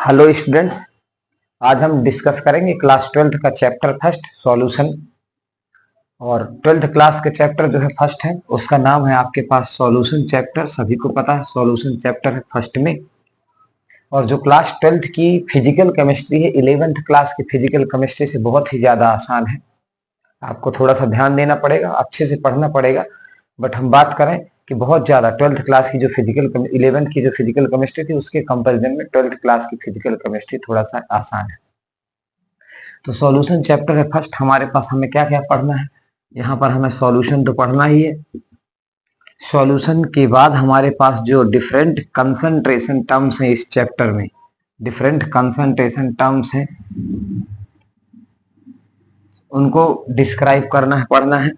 Hello students. आज हम discuss करेंगे क्लास 12th का चैप्टर फर्स्ट सॉल्यूशन। और 12th क्लास के चैप्टर जो है फर्स्ट है उसका नाम है आपके पास सॉल्यूशन चैप्टर। सभी को पता है सॉल्यूशन चैप्टर है फर्स्ट में। और जो क्लास 12th की फिजिकल केमिस्ट्री है 11th क्लास की फिजिकल केमिस्ट्री से बहुत ही ज्यादा आसान है। आपको थोड़ा सा ध्यान देना पड़ेगा, अच्छे से पढ़ना पड़ेगा। बट हम बात करें कि बहुत ज्यादा 12th क्लास की जो फिजिकल 11th की जो फिजिकल केमिस्ट्री थी उसके कंपैरिजन में 12th क्लास की फिजिकल केमिस्ट्री थोड़ा सा आसान है। तो सॉल्यूशन चैप्टर है फर्स्ट। हमारे पास हमें क्या क्या पढ़ना है, यहाँ पर हमें सॉल्यूशन तो पढ़ना ही है। सॉल्यूशन के बाद हमारे पास जो डिफरेंट कंसंट्रेशन टर्म्स हैं इस चैप्टर में, डिफरेंट कंसंट्रेशन टर्म्स हैं उनको डिस्क्राइब करना है, पढ़ना है।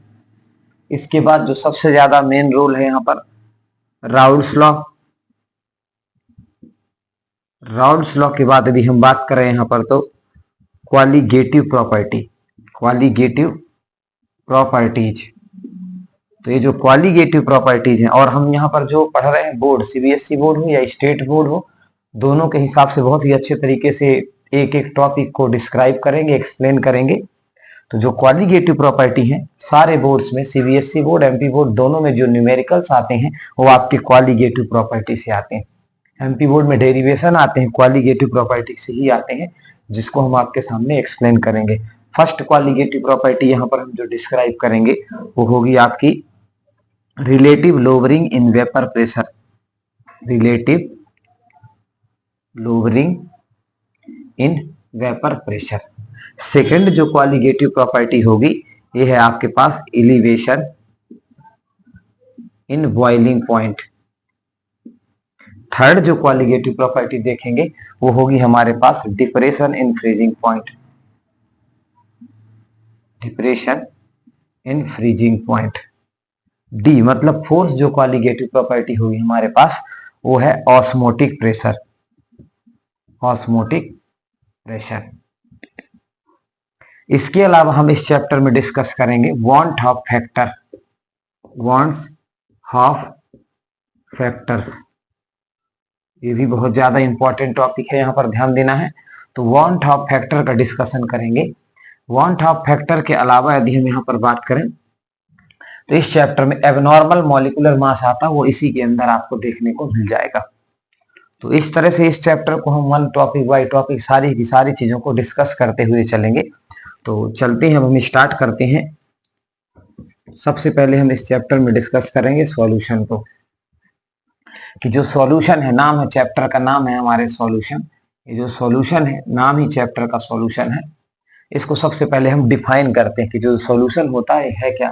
इसके बाद जो सबसे ज्यादा मेन रोल है यहाँ पर राउल्स लॉ। राउल्स लॉ के बाद यदि हम बात करें यहाँ पर तो क्वालिगेटिव प्रॉपर्टी, क्वालिगेटिव प्रॉपर्टीज। तो ये जो क्वालिगेटिव प्रॉपर्टीज हैं, और हम यहाँ पर जो पढ़ रहे हैं बोर्ड सीबीएसई बोर्ड हो या स्टेट बोर्ड हो, दोनों के हिसाब से बहुत ही अच्छे तरीके से एक एक टॉपिक को डिस्क्राइब करेंगे, एक्सप्लेन करेंगे। तो जो क्वालिगेटिव प्रॉपर्टी है सारे बोर्ड्स में, सीबीएसई बोर्ड एमपी बोर्ड दोनों में जो न्यूमेरिकल्स आते हैं वो आपके क्वालिगेटिव प्रॉपर्टी से आते हैं। एमपी बोर्ड में डेरिवेशन आते हैं क्वालिगेटिव प्रॉपर्टी से ही आते हैं, जिसको हम आपके सामने एक्सप्लेन करेंगे। फर्स्ट क्वालिगेटिव प्रॉपर्टी यहाँ पर हम जो डिस्क्राइब करेंगे वो होगी आपकी relative lowering in vapour pressure, relative lowering in vapour pressure. Second जो क्वालिगेटिव प्रॉपर्टी होगी ये है आपके पास elevation in boiling point. Third जो क्वालिगेटिव प्रॉपर्टी देखेंगे वो होगी हमारे पास depression in freezing point, depression in freezing point. D मतलब फोर्थ जो क्वालिगेटिव प्रॉपर्टी होगी हमारे पास वो है ऑस्मोटिक प्रेशर, ऑस्मोटिक प्रेशर। इसके अलावा हम इस चैप्टर में डिस्कस करेंगे want of factor, wants of factors. ये भी बहुत ज्यादा इंपॉर्टेंट टॉपिक है, यहाँ पर ध्यान देना है। तो वांट ऑफ फैक्टर का डिस्कशन करेंगे। वांट ऑफ फैक्टर के अलावा यदि हम यहाँ पर बात करें तो इस चैप्टर में एबनॉर्मल मॉलिक्यूलर मास आता है, वो इसी के अंदर आपको देखने को मिल जाएगा। तो इस तरह से इस चैप्टर को हम वन टॉपिक बाय टॉपिक सारी की सारी चीजों को डिस्कस करते हुए चलेंगे। तो चलते हैं, हम स्टार्ट करते हैं। सबसे पहले हम इस चैप्टर में डिस्कस करेंगे सॉल्यूशन को, कि जो सॉल्यूशन है, नाम है चैप्टर का, नाम है हमारे सॉल्यूशन। ये जो सॉल्यूशन है नाम ही चैप्टर का सॉल्यूशन है। इसको सबसे पहले हम डिफाइन करते हैं कि जो सॉल्यूशन होता है क्या।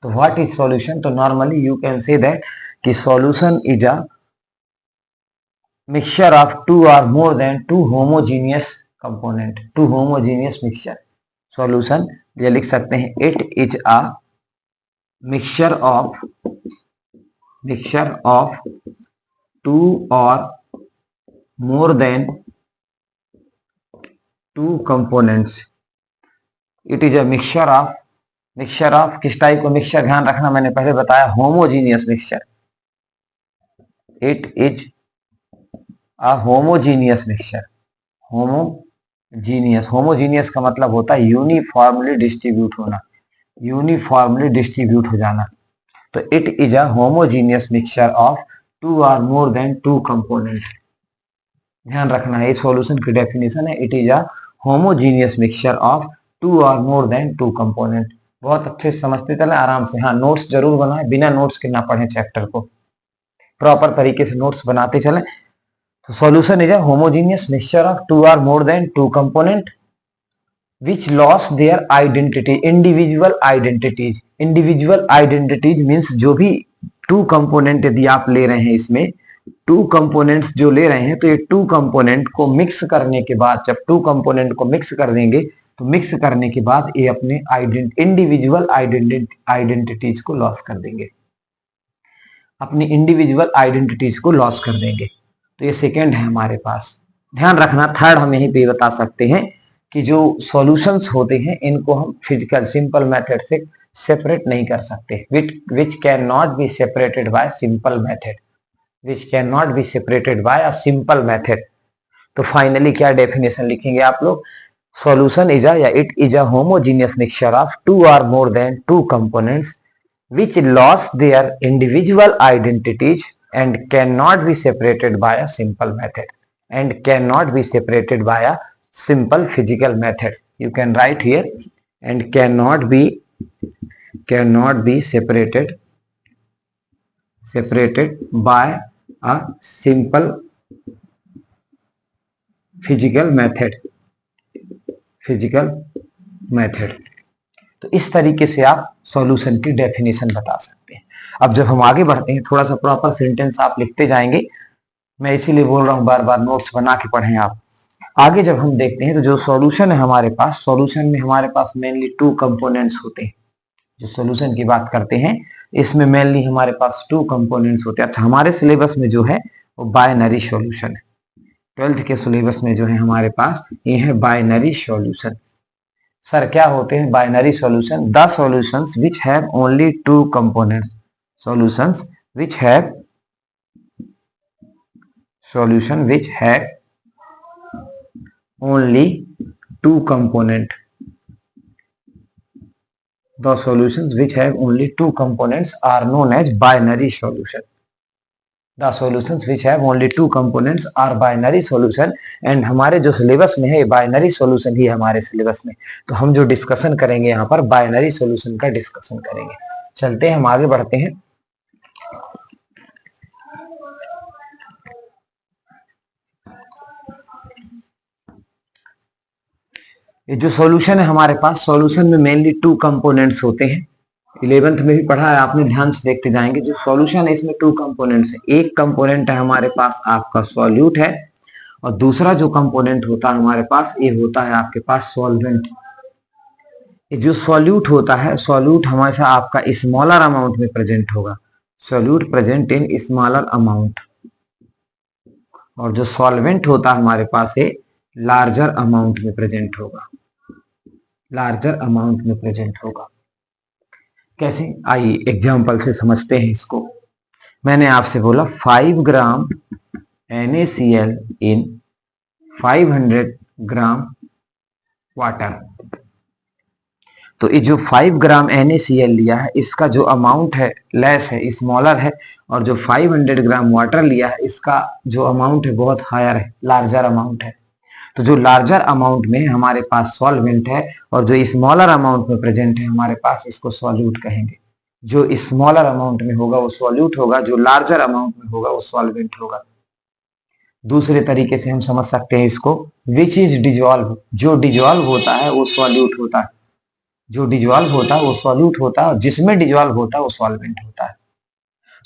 तो व्हाट इज सॉल्यूशन? तो normally you can say that कि solution is a mixture of two और more than two homogeneous component, two homogeneous mixture. Solution ये लिख सकते हैं it is a mixture of two और more than two components. It is a mixture of किस type का mixture? ध्यान रखना, मैंने पहले बताया homogeneous mixture. It is a homogeneous mixture. Homogeneous, homogeneous का मतलब होता है यूनिफॉर्मली डिस्ट्रीब्यूट होना, यूनिफॉर्मली डिस्ट्रीब्यूट हो जाना। तो it is a homogeneous mixture of two और मोर देन टू कंपोनेंट्स। ध्यान रखना है, ये सॉल्यूशन की डेफिनेशन है। It is a homogeneous mixture of two और मोर देन टू कंपोनेंट। बहुत अच्छे से समझते चले आराम से। हाँ, नोट्स जरूर बनाएं, बिना नोट्स के ना पढ़ें चैप्टर को, प्रॉपर तरीके से नोट्स बनाते चलें। तो solution is a homogeneous mixture of two और more than two component which lost their identity, individual identities। individual identities means जो भी टू कंपोनेंट यदि आप ले रहे हैं, इसमें टू कंपोनेंट्स जो ले रहे हैं, तो ये टू कंपोनेंट को मिक्स करने के बाद, जब टू कंपोनेंट को मिक्स कर देंगे तो मिक्स करने के बाद ये अपने इंडिविजुअल आइडेंटिटीज को लॉस कर देंगे, अपनी इंडिविजुअल आइडेंटिटीज को लॉस कर देंगे। तो ये सेकेंड है हमारे पास। ध्यान रखना, थर्ड हम यहीं पे बता सकते हैं कि जो सॉल्यूशंस होते हैं इनको हम फिजिकल सिंपल मेथड से सेपरेट नहीं कर सकते, which can not be separated by simple method, which can not be separated by a simple method. तो फाइनली क्या डेफिनेशन लिखेंगे आप लोग? सॉल्यूशन इज या it is a homogeneous mixture of two और more than two components which lost their individual identities and cannot be separated by a simple method and cannot be separated by a simple physical method. You can write here, and cannot be separated by a simple physical method. तो इस तरीके से आप solution की definition बता सकते हैं। अब जब हम आगे बढ़ते हैं, थोड़ा सा प्रॉपर सेंटेंस आप लिखते जाएंगे, मैं इसीलिए बोल रहा हूं बार बार नोट्स बना के पढ़ें आप। आगे जब हम देखते हैं तो जो सॉल्यूशन है हमारे पास, सॉल्यूशन में हमारे पास मेनली टू कंपोनेंट्स होते हैं। जो सॉल्यूशन की बात करते हैं इसमें मेनली हमारे पास टू कंपोनेंट्स होते हैं। अच्छा, हमारे सिलेबस में जो है वो बाइनरी सॉल्यूशन है। 12th के सिलेबस में जो है हमारे पास ये है बाइनरी सॉल्यूशन। सर क्या होते हैं binary solution? The solutions which have only two components, solutions which have only two component. The solutions which have only two components are known as binary solution. The solutions which have only two components are binary solution. And हमारे जो syllabus में है binary solution ही है हमारे syllabus में। तो हम जो डिस्कशन करेंगे यहाँ पर बाइनरी सॉल्यूशन का डिस्कशन करेंगे। चलते हैं, हम आगे बढ़ते हैं। ये जो सॉल्यूशन है हमारे पास, सॉल्यूशन में मेनली टू कंपोनेंट्स होते हैं। 11th में भी पढ़ा है आपने, ध्यान से देखते जाएंगे। जो सॉल्यूशन है इसमें टू कंपोनेंट्स है। एक कंपोनेंट है हमारे पास आपका सॉल्यूट है, और दूसरा जो कंपोनेंट होता है हमारे पास ये होता है आपके पास सॉल्वेंट। ये जो सॉल्यूट होता है, सॉल्यूट हमेशा आपका स्मॉलर अमाउंट में प्रेजेंट होगा। Solute present in smaller amount. और जो सॉल्वेंट होता है हमारे पास है लार्जर अमाउंट में प्रेजेंट होगा। लार्जर अमाउंट में प्रेजेंट होगा। कैसे? आइए एग्जांपल से समझते हैं इसको। मैंने आपसे बोला 5 ग्राम NaCl इन 500 ग्राम वाटर। तो ये जो 5 ग्राम NaCl लिया है इसका जो अमाउंट है लेस है, स्मॉलर है, और जो 500 ग्राम वाटर लिया है इसका जो अमाउंट है बहुत हायर है, लार्जर अमाउंट है। तो जो लार्जर अमाउंट में हमारे पास सॉल्वेंट है और जो स्मॉलर अमाउंट में प्रेजेंट है हमारे पास, इसको सॉल्यूट कहेंगे। जो स्मॉलर अमाउंट में होगा वो सॉल्यूट होगा, जो लार्जर अमाउंट में होगा वो सॉल्वेंट होगा। दूसरे तरीके से हम समझ सकते हैं इसको, विच इज डिजॉल्व। जो डिजॉल्व होता है वो सॉल्यूट होता है। जो डिजॉल्व होता है वो सॉल्यूट होता है, और जिसमें डिजॉल्व होता है वो सॉल्वेंट होता है।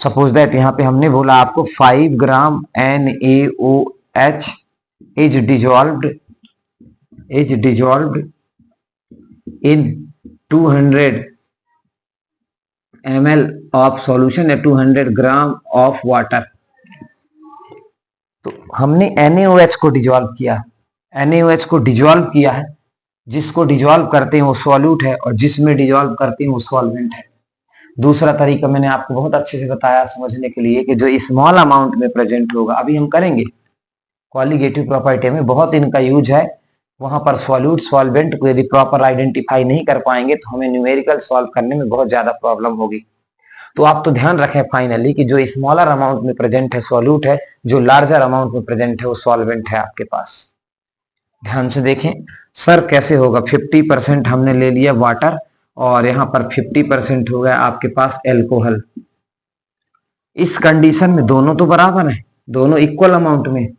सपोज दैट यहाँ पे हमने बोला आपको 5 ग्राम NaOH is dissolved in 200 ml of solution या 200 ग्राम of water। तो हमने NaOH को डिजॉल्व किया, NaOH को डिजॉल्व किया है। जिसको डिजॉल्व करते हैं वो सॉल्यूट है, और जिसमें डिजॉल्व करते हैं वो सॉल्वेंट है। दूसरा तरीका मैंने आपको बहुत अच्छे से बताया समझने के लिए कि जो स्मॉल अमाउंट में प्रेजेंट होगा, अभी हम करेंगे क्वालिटेटिव प्रॉपर्टी में बहुत इनका यूज है। वहां पर सॉल्यूट सॉल्वेंट को यदि प्रॉपर आइडेंटिफाई नहीं कर पाएंगे तो हमें न्यूमेरिकल सॉल्व करने में बहुत ज्यादा प्रॉब्लम होगी। तो आप तो ध्यान रखें फाइनली कि जो स्मॉलर अमाउंट में प्रेजेंट है सॉल्यूट है, जो लार्जर अमाउंट में प्रेजेंट है वो सॉल्वेंट है आपके पास। ध्यान से देखें सर कैसे होगा। 50% हमने ले लिया वाटर, और यहाँ पर 50% हो गया आपके पास एल्कोहल। इस कंडीशन में दोनों तो बराबर है, दोनों इक्वल अमाउंट में।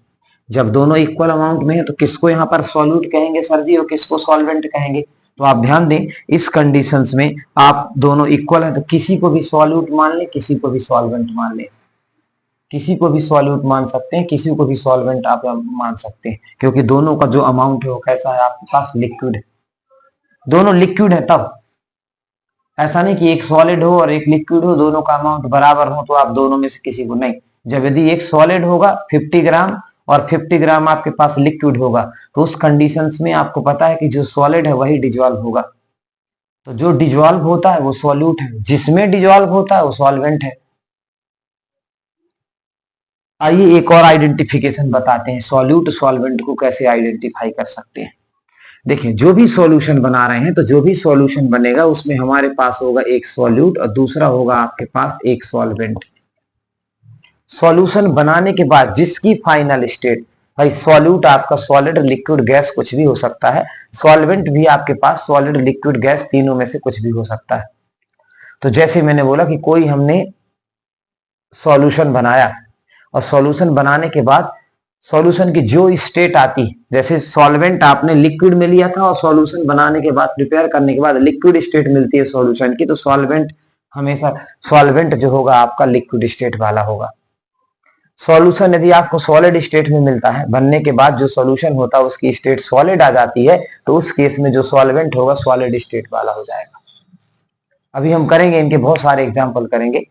जब दोनों इक्वल अमाउंट में है तो किसको यहाँ पर सॉल्यूट कहेंगे सर जी, और किसको सॉल्वेंट कहेंगे? तो आप ध्यान दें, इस कंडीशंस में आप दोनों इक्वल है तो किसी को भी सॉल्यूट मान ले, किसी को भी सॉल्वेंट मान ले। किसी को भी सॉल्यूट मान सकते हैं, किसी को भी सॉल्वेंट आप मान सकते हैं, क्योंकि दोनों का जो अमाउंट है वो कैसा है आपके पास, लिक्विड है। दोनों लिक्विड है तब, ऐसा नहीं कि एक सॉलिड हो और एक लिक्विड हो, दोनों का अमाउंट बराबर हो तो आप दोनों में से किसी को नहीं। जब यदि एक सॉलिड होगा 50 ग्राम और 50 ग्राम आपके पास लिक्विड होगा, तो उस कंडीशंस में आपको पता है कि जो सॉलिड है वही डिजॉल्व होगा। तो जो डिजॉल्व होता है वो सॉल्यूट है, जिसमें डिजॉल्व होता है वो सॉल्वेंट है। आइए एक और आइडेंटिफिकेशन बताते हैं, सॉल्यूट सॉल्वेंट को कैसे आइडेंटिफाई कर सकते हैं। देखिए, जो भी सॉल्यूशन बना रहे हैं तो जो भी सॉल्यूशन बनेगा उसमें हमारे पास होगा एक सॉल्यूट और दूसरा होगा आपके पास एक सॉल्वेंट। सॉल्यूशन बनाने के बाद जिसकी फाइनल स्टेट, भाई सॉल्यूट आपका सॉलिड लिक्विड गैस कुछ भी हो सकता है, सॉल्वेंट भी आपके पास सॉलिड लिक्विड गैस तीनों में से कुछ भी हो सकता है। तो जैसे मैंने बोला कि कोई हमने सॉल्यूशन बनाया और सॉल्यूशन बनाने के बाद सॉल्यूशन की जो स्टेट आती, जैसे सॉल्वेंट आपने लिक्विड में लिया था और सॉल्यूशन बनाने के बाद प्रिपेयर करने के बाद लिक्विड स्टेट मिलती है सॉल्यूशन की, तो सॉल्वेंट हमेशा सॉल्वेंट जो होगा आपका लिक्विड स्टेट वाला होगा। सॉल्यूशन यदि आपको सॉलिड स्टेट में मिलता है, बनने के बाद जो सॉल्यूशन होता है उसकी स्टेट सॉलिड आ जाती है, तो उस केस में जो सॉल्वेंट होगा सॉलिड स्टेट वाला हो जाएगा। अभी हम करेंगे, इनके बहुत सारे एग्जांपल करेंगे,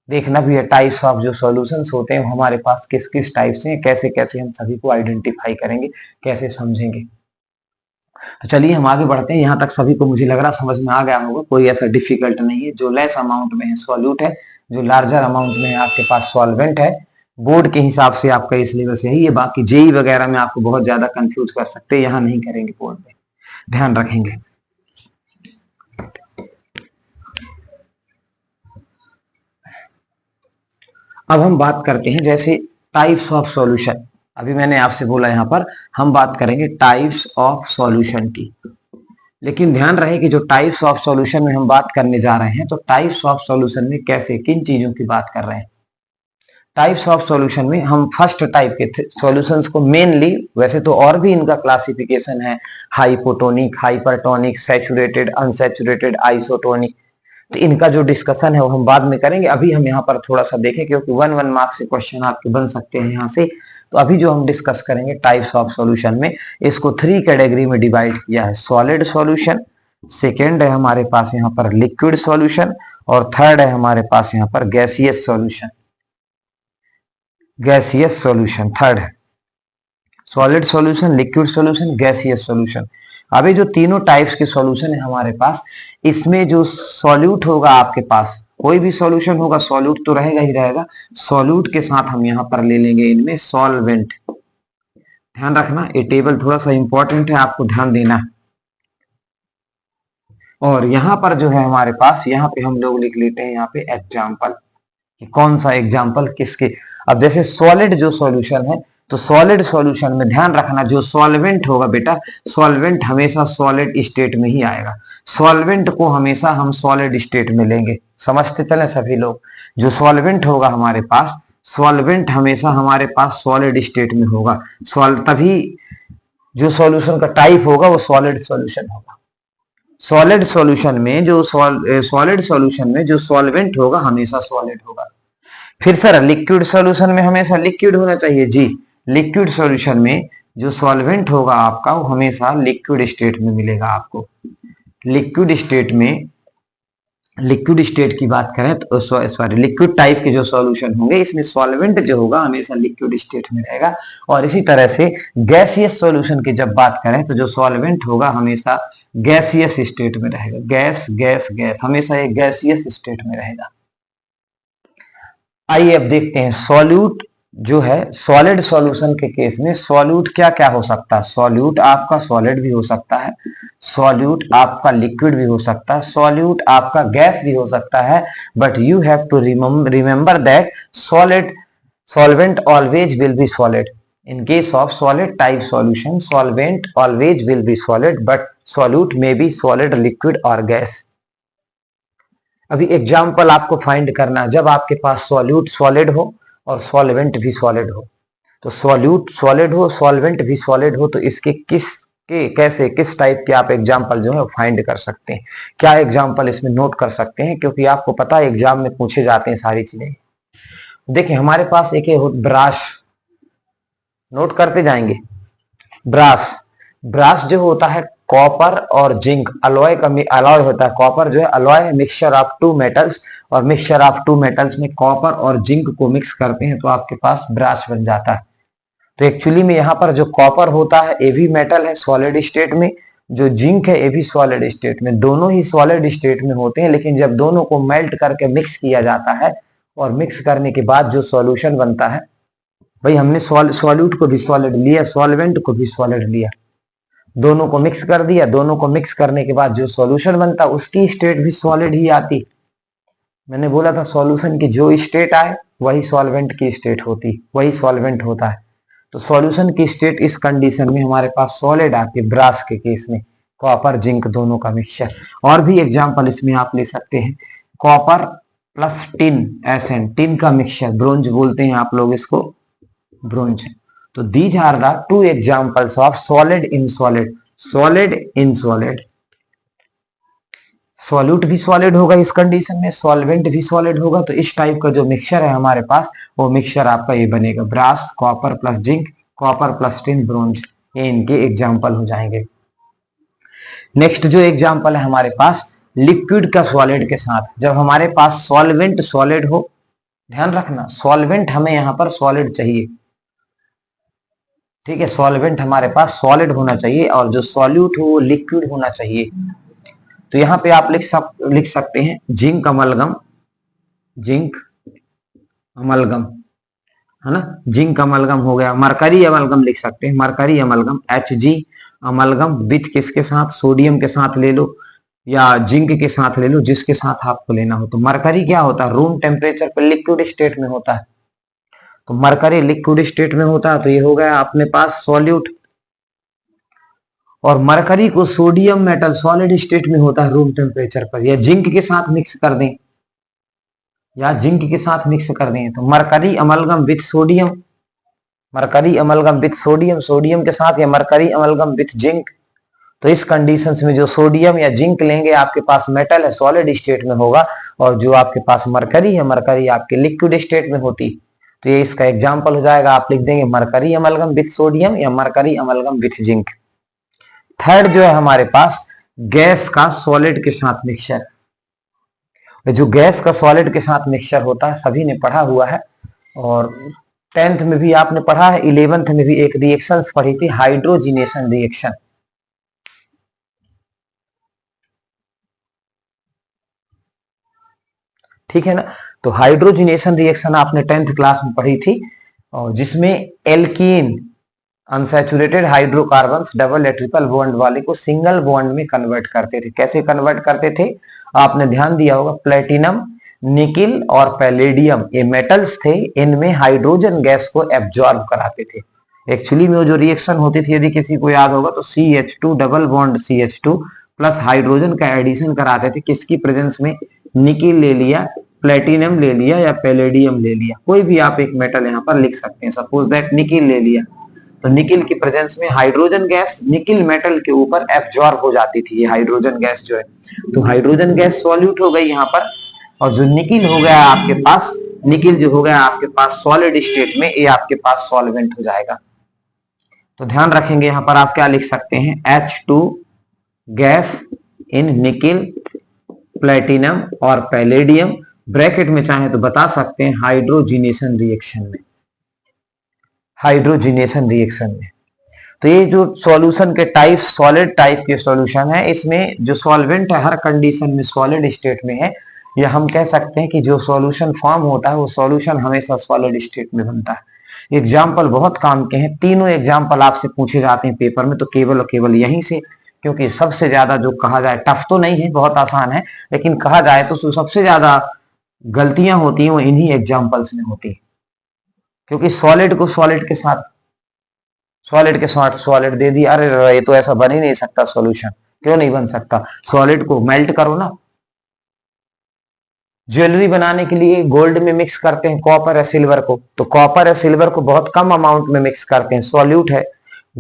देखना भी है टाइप्स ऑफ जो सॉल्यूशंस होते हैं हमारे पास किस किस टाइप से हैं, कैसे कैसे हम सभी को आइडेंटिफाई करेंगे, कैसे समझेंगे। तो चलिए हम आगे बढ़ते हैं। यहाँ तक सभी को मुझे लग रहा समझ में आ गया होगा, कोई ऐसा डिफिकल्ट नहीं है। जो लेस अमाउंट में है सॉल्यूट है, जो लार्जर अमाउंट में है आपके पास सॉल्वेंट है। बोर्ड के हिसाब से आपका ये सिलेबस यही है, बाकी जेई वगैरह में आपको बहुत ज्यादा कंफ्यूज कर सकते हैं, यहाँ नहीं करेंगे, बोर्ड में ध्यान रखेंगे। अब हम बात करते हैं जैसे टाइप्स ऑफ सॉल्यूशन। अभी मैंने आपसे बोला यहाँ पर हम बात करेंगे टाइप्स ऑफ सॉल्यूशन की, लेकिन ध्यान रहे कि जो टाइप्स ऑफ सॉल्यूशन में हम बात करने जा रहे हैं तो टाइप्स ऑफ सॉल्यूशन में कैसे किन चीजों की बात कर रहे हैं। टाइप्स ऑफ सॉल्यूशन में हम फर्स्ट टाइप के सॉल्यूशंस को मेनली, वैसे तो और भी इनका क्लासिफिकेशन है, hypotonic, hypertonic, saturated, unsaturated, isotonic, तो इनका जो डिस्कशन है वो हम बाद में करेंगे। अभी हम यहाँ पर थोड़ा सा देखें क्योंकि 1 मार्क से क्वेश्चन आपके बन सकते हैं यहाँ से। तो अभी जो हम डिस्कस करेंगे टाइप्स ऑफ सॉल्यूशन में, इसको 3 कैटेगरी में डिवाइड किया है। सॉलिड सॉल्यूशन, सेकेंड है हमारे पास यहाँ पर लिक्विड सॉल्यूशन, और थर्ड है हमारे पास यहाँ पर gaseous solution. Gaseous solution third है, solid solution, liquid solution, gaseous solution. अभी जो तीनों टाइप्स के सॉल्यूशन है हमारे पास, इसमें जो सॉल्यूट होगा आपके पास, कोई भी सॉल्यूशन होगा सॉल्यूट तो रहेगा ही रहेगा, सॉल्यूट के साथ हम यहाँ पर ले लेंगे इनमें सॉल्वेंट। ध्यान रखना, ये टेबल थोड़ा सा इंपॉर्टेंट है, आपको ध्यान देना। और यहाँ पर जो है हमारे पास, यहाँ पे हम लोग लिख लेते हैं यहाँ पे एग्जाम्पल, कौन सा एग्जाम्पल किसके। अब जैसे सॉलिड जो सॉल्यूशन है, तो सॉलिड सॉल्यूशन में ध्यान रखना जो सॉल्वेंट होगा बेटा, सॉल्वेंट हमेशा सॉलिड स्टेट में ही आएगा। सॉल्वेंट को हमेशा हम सॉलिड स्टेट में लेंगे, समझते चले सभी लोग। जो सॉल्वेंट होगा हमारे पास, सॉल्वेंट हमेशा हमारे पास सॉलिड स्टेट में होगा। तभी जो सॉल्यूशन का टाइप होगा वो सॉलिड सॉल्यूशन होगा। सॉलिड सॉल्यूशन में जो सॉलिड सॉल्यूशन में जो सॉल्वेंट होगा हमेशा सॉलिड होगा। फिर सर लिक्विड सॉल्यूशन में हमेशा लिक्विड होना चाहिए जी। लिक्विड सॉल्यूशन में जो सॉल्वेंट होगा आपका वो हमेशा लिक्विड स्टेट में मिलेगा आपको। लिक्विड स्टेट में, लिक्विड स्टेट की बात करें तो सॉरी लिक्विड टाइप के जो सॉल्यूशन होंगे इसमें सॉल्वेंट जो होगा हमेशा लिक्विड स्टेट में रहेगा। और इसी तरह से गैसियस सॉल्यूशन की जब बात करें तो जो सॉल्वेंट होगा हमेशा गैसियस स्टेट में रहेगा। गैस गैस गैस, हमेशा ये गैसियस स्टेट में रहेगा। आइए अब देखते हैं सॉल्यूट जो है, सॉलिड सॉल्यूशन के केस में सॉल्यूट क्या क्या हो सकता है। सॉल्यूट आपका सॉलिड भी हो सकता है, सॉल्यूट आपका लिक्विड भी हो सकता है, सॉल्यूट आपका गैस भी हो सकता है। But you have to remember that solid solvent always will be solid. In case of solid type solution, solvent always will be solid, but solute may be solid, liquid or gas. अभी example आपको find करना है, जब आपके पास solute solid हो और solvent भी solid हो, तो सॉल्यूट सॉलिड हो सॉल्वेंट भी सॉलिड हो, तो इसके कैसे किस टाइप के आप एग्जाम्पल जो है फाइंड कर सकते हैं, क्या एग्जाम्पल इसमें नोट कर सकते हैं, क्योंकि आपको पता है एग्जाम में पूछे जाते हैं सारी चीजें। देखिए हमारे पास एक है ब्रास, नोट करते जाएंगे। ब्रास, ब्रास जो होता है कॉपर और जिंक अलॉय का अलॉय होता है। कॉपर जो है alloy mixture of two metals, और मिक्सचर ऑफ टू मेटल्स में कॉपर और जिंक को मिक्स करते हैं तो आपके पास ब्रास बन जाता है। तो एक्चुअली में यहाँ पर जो कॉपर होता है ये भी मेटल है सॉलिड स्टेट में, जो जिंक है ये भी सॉलिड स्टेट में, दोनों ही सॉलिड स्टेट में होते हैं। लेकिन जब दोनों को मेल्ट करके मिक्स किया जाता है और मिक्स करने के बाद जो सॉल्यूशन बनता है भाई हमने सॉल्यूट को भी सॉलिड लिया, सॉल्वेंट को भी सॉलिड लिया, दोनों को मिक्स कर दिया, दोनों को मिक्स करने के बाद जो सॉल्यूशन बनता उसकी स्टेट भी सॉलिड ही आती। मैंने बोला था सॉल्यूशन की जो स्टेट आए वही सॉल्वेंट की स्टेट होती, वही सॉल्वेंट होता है। तो सॉल्यूशन की स्टेट इस कंडीशन में हमारे पास सॉलिड आती है, ब्रास के केस में, कॉपर जिंक दोनों का मिक्सचर। और भी एग्जांपल इसमें आप ले सकते हैं, copper plus tin, SN, tin का मिक्सचर, ब्रोंज बोलते हैं आप लोग इसको, ब्रोंज। तो these are the two examples of solid in solid, solid in solid. Solute भी सॉलिड होगा इस कंडीशन में, सॉल्वेंट भी सॉलिड होगा। तो इस टाइप का जो मिक्सचर है हमारे पास, वो मिक्सचर आपका ये बनेगा, brass, copper plus zinc, copper plus tin, bronze, ये इनके एग्जांपल हो जाएंगे। नेक्स्ट जो एग्जांपल है हमारे पास, लिक्विड का सॉलिड के साथ। जब हमारे पास सॉल्वेंट सॉलिड हो, ध्यान रखना सॉल्वेंट हमें यहां पर सॉलिड चाहिए, ठीक है, सॉल्वेंट हमारे पास सॉलिड होना चाहिए और जो सॉल्यूट हो वो लिक्विड होना चाहिए। तो यहां पे आप लिख सकते हैं जिंक अमलगम, जिंक अमलगम, है ना, जिंक अमलगम हो गया, मरकरी अमलगम लिख सकते हैं, mercury amalgam, Hg amalgam with किसके साथ, सोडियम के साथ ले लो या जिंक के साथ ले लो, जिसके साथ आपको लेना हो। तो मरकरी क्या होता है, रूम टेम्परेचर पर लिक्विड स्टेट में होता है, तो मरकरी लिक्विड स्टेट में होता है, तो ये हो गया अपने पास सॉल्यूट। और मरकरी को सोडियम मेटल सॉलिड स्टेट में होता है रूम टेम्परेचर पर, या जिंक के साथ मिक्स कर दें, या जिंक के साथ मिक्स कर दें, तो mercury amalgam with sodium, mercury amalgam with sodium, sodium के साथ, या मरकरी अमलगम विथ जिंक। तो इस कंडीशंस में जो सोडियम या जिंक लेंगे, आपके पास मेटल है सॉलिड स्टेट में होगा, और जो आपके पास मरकरी है, मरकरी आपके लिक्विड स्टेट में होती। तो ये इसका एग्जाम्पल हो जाएगा, आप लिख देंगे मरकरी अमलगम विथ सोडियम या mercury amalgam with zinc. Third जो है हमारे पास गैस का सॉलिड के साथ मिक्सचर। जो गैस का सॉलिड के साथ मिक्सचर होता है सभी ने पढ़ा हुआ है, और 10th में भी आपने पढ़ा है, 11th में भी एक रिएक्शन पढ़ी थी, हाइड्रोजिनेशन रिएक्शन। ठीक है ना, तो हाइड्रोजिनेशन रिएक्शन आपने 10th क्लास में पढ़ी थी, और जिसमें एल्कीन अनसैचुरेटेड हाइड्रोकार्बन्स डबल या ट्रिपल बॉन्ड वाले को सिंगल बॉन्ड में कन्वर्ट करते थे। कैसे कन्वर्ट करते थे, आपने ध्यान दिया होगा, प्लेटिनम, निकिल और पैलेडियम, ये मेटल्स थे, इनमें हाइड्रोजन गैस को एब्जॉर्ब कराते थे। एक्चुअली में जो रिएक्शन होती थी, यदि किसी को याद होगा, तो CH2 double bond CH2 plus hydrogen का एडिशन कराते थे, किसकी प्रेजेंस में, निकिल ले लिया, प्लेटिनम ले लिया या पैलेडियम ले लिया, कोई भी आप एक मेटल यहाँ पर लिख सकते हैं, सपोज दैट निकिल ले लिया, तो निकिल की प्रेजेंस में हाइड्रोजन गैस निकिल मेटल के ऊपर एब्जॉर्ब हो जाती थी, ये हाइड्रोजन गैस जो है, तो हाइड्रोजन गैस सॉल्यूट हो गई यहाँ पर, और जो निकिल हो गया आपके पास, निकिल जो हो गया आपके पास सॉलिड स्टेट में, ये आपके पास सॉल्वेंट हो जाएगा। तो ध्यान रखेंगे यहाँ पर आप क्या लिख सकते हैं, H2 gas in nickel, platinum और पैलेडियम, ब्रैकेट में चाहे तो बता सकते हैं हाइड्रोजिनेशन रिएक्शन में, हाइड्रोजिनेशन रिएक्शन में। तो ये जो सॉल्यूशन के टाइप, सॉलिड टाइप के सॉल्यूशन है, इसमें जो सॉल्वेंट है हर कंडीशन में सॉलिड स्टेट में है, या हम कह सकते हैं कि जो सॉल्यूशन फॉर्म होता है वो सॉल्यूशन हमेशा सॉलिड स्टेट में बनता है। एग्जाम्पल बहुत काम के हैं, तीनों एग्जाम्पल आपसे पूछे जाते हैं पेपर में, तो केवल और केवल यहीं से, क्योंकि सबसे ज्यादा जो कहा जाए, टफ तो नहीं है, बहुत आसान है, लेकिन कहा जाए तो सबसे ज्यादा गलतियां होती हैं वो इन्हीं एग्जाम्पल्स में होती है, क्योंकि सॉलिड को सॉलिड के साथ, सॉलिड के साथ सॉलिड दे दिया, अरे ये तो ऐसा बन ही नहीं सकता सॉल्यूशन, क्यों नहीं बन सकता, सॉलिड को मेल्ट करो ना। ज्वेलरी बनाने के लिए गोल्ड में मिक्स करते हैं कॉपर या सिल्वर को, तो कॉपर या सिल्वर को बहुत कम अमाउंट में मिक्स करते हैं, सॉल्यूट है।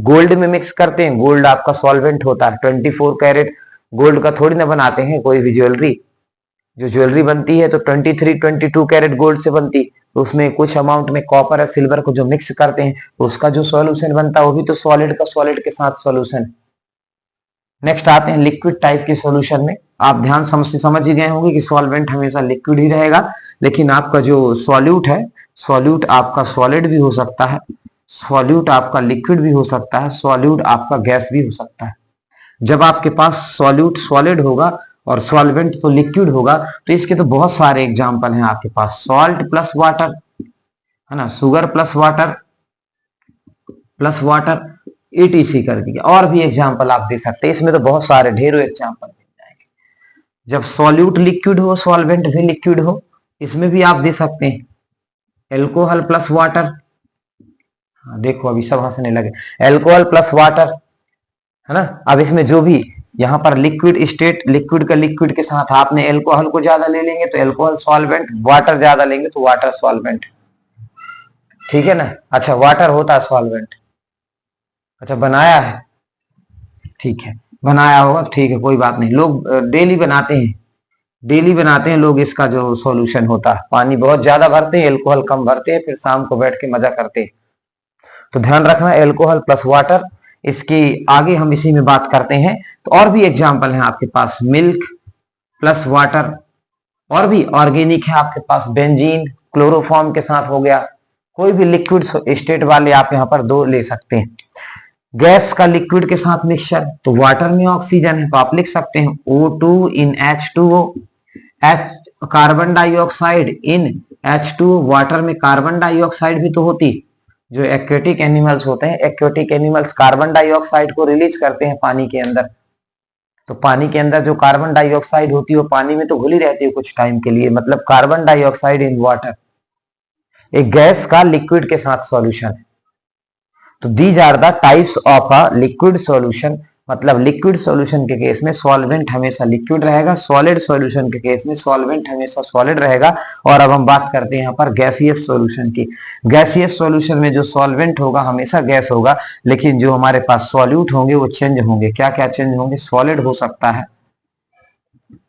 गोल्ड में मिक्स करते हैं, गोल्ड आपका सॉल्वेंट होता है, 24 कैरेट गोल्ड का थोड़ी ना बनाते हैं कोई भी ज्वेलरी, जो ज्वेलरी बनती है तो 23, 22 कैरेट गोल्ड से बनती, तो उसमें कुछ अमाउंट में कॉपर या सिल्वर को जो मिक्स करते हैं, तो उसका जो सॉल्यूशन बनता है वो भी तो सॉलिड का सॉलिड के साथ सॉल्यूशन। नेक्स्ट आते हैं लिक्विड टाइप के सॉल्यूशन में। आप ध्यान समझ ही गए होंगे कि सॉल्वेंट हमेशा लिक्विड ही रहेगा, लेकिन आपका जो सॉल्यूट है, सॉल्यूट आपका सॉलिड भी हो सकता है, सॉल्यूट आपका लिक्विड भी हो सकता है, सॉल्यूट आपका गैस भी हो सकता है। जब आपके पास सॉल्यूट सॉलिड होगा और सॉल्वेंट तो लिक्विड होगा, तो इसके तो बहुत सारे एग्जाम्पल हैं आपके पास, सॉल्ट प्लस वाटर, है ना, sugar plus water, plus water, ETC कर दिया। और भी एग्जाम्पल आप दे सकते हैं, इसमें तो बहुत सारे ढेरों एग्जाम्पल मिल जाएंगे। जब सॉल्यूट लिक्विड हो, सॉल्वेंट भी लिक्विड हो, इसमें भी आप दे सकते हैं एल्कोहल प्लस वाटर। देखो अभी सब हंसने लगे, एल्कोहल प्लस वाटर, है ना। अब इसमें जो भी यहाँ पर लिक्विड स्टेट, लिक्विड का लिक्विड के साथ आपने एल्कोहल को ज्यादा ले लेंगे तो एल्कोहल सॉल्वेंट, वाटर ज्यादा लेंगे तो वाटर सॉल्वेंट, ठीक है ना। अच्छा वाटर होता है सॉल्वेंट, अच्छा बनाया है, ठीक है बनाया होगा, ठीक है कोई बात नहीं। लोग डेली बनाते हैं, डेली बनाते हैं लोग इसका जो सॉल्यूशन होता है। पानी बहुत ज्यादा भरते हैं, एल्कोहल कम भरते हैं, फिर शाम को बैठ के मजा करते हैं। तो ध्यान रखना एल्कोहल प्लस वाटर, इसकी आगे हम इसी में बात करते हैं। तो और भी एग्जाम्पल हैं आपके पास, मिल्क प्लस वाटर, और भी ऑर्गेनिक है आपके पास, बेंजीन क्लोरोफॉर्म के साथ हो गया। कोई भी लिक्विड स्टेट वाले आप यहाँ पर दो ले सकते हैं। गैस का लिक्विड के साथ मिक्सचर, तो वाटर में ऑक्सीजन है तो आप लिख सकते हैं O2 इन H2O, कार्बन डाइऑक्साइड इन H2O, वाटर में कार्बन डाइऑक्साइड भी तो होती। जो एक्वेटिक एनिमल्स होते हैं, एक्वेटिक एनिमल्स कार्बन डाइऑक्साइड को रिलीज करते हैं पानी के अंदर। तो पानी के अंदर जो कार्बन डाइऑक्साइड होती है वो पानी में तो घुली रहती है कुछ टाइम के लिए, मतलब कार्बन डाइऑक्साइड इन वाटर, एक गैस का लिक्विड के साथ सॉल्यूशन है। तो these are the types of a liquid solution, मतलब लिक्विड सॉल्यूशन के केस में सॉल्वेंट हमेशा लिक्विड रहेगा, सॉलिड सॉल्यूशन के केस में सॉल्वेंट हमेशा सॉलिड रहेगा। और अब हम बात करते हैं यहाँ पर गैसियस सॉल्यूशन की। गैसियस सॉल्यूशन में जो सॉल्वेंट होगा हमेशा गैस होगा, लेकिन जो हमारे पास सॉल्यूट होंगे वो चेंज होंगे। क्या क्या चेंज होंगे? सॉलिड हो सकता है,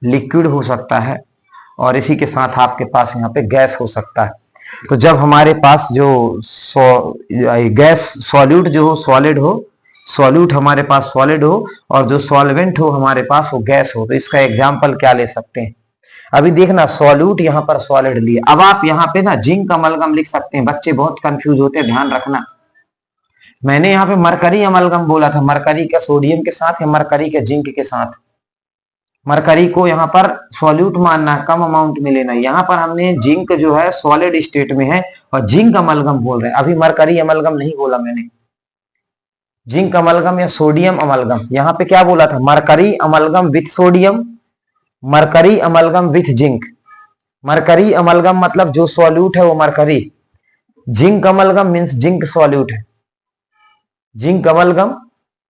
लिक्विड हो सकता है, और इसी के साथ आपके पास यहाँ पे गैस हो सकता है। तो जब हमारे पास जो गैस सॉल्यूट जो हो सॉलिड हो, सॉल्यूट हमारे पास सॉलिड हो, और जो सॉल्वेंट हो हमारे पास वो गैस हो, तो इसका एग्जांपल क्या ले सकते हैं? अभी देखना सॉल्यूट यहाँ पर सॉलिड लिए, अब आप यहाँ पे ना जिंक अमलगम लिख सकते हैं। बच्चे बहुत कंफ्यूज होते हैं, ध्यान रखना। मैंने यहाँ पे मरकरी अमलगम बोला था, मरकरी का सोडियम के साथ या मरकरी के जिंक के साथ। मरकरी को यहाँ पर सॉल्यूट मानना है, कम अमाउंट में लेना है। यहाँ पर हमने जिंक जो है सॉलिड स्टेट में है और जिंक अमलगम बोल रहे हैं, अभी मरकरी अमलगम नहीं बोला मैंने। जिंक अमलगम या सोडियम अमलगम, यहाँ पे क्या बोला था? Mercury amalgam with sodium, mercury amalgam with zinc. Mercury amalgam मतलब जो सॉल्यूट है वो mercury, zinc amalgam means zinc solute है, जिंक अमलगम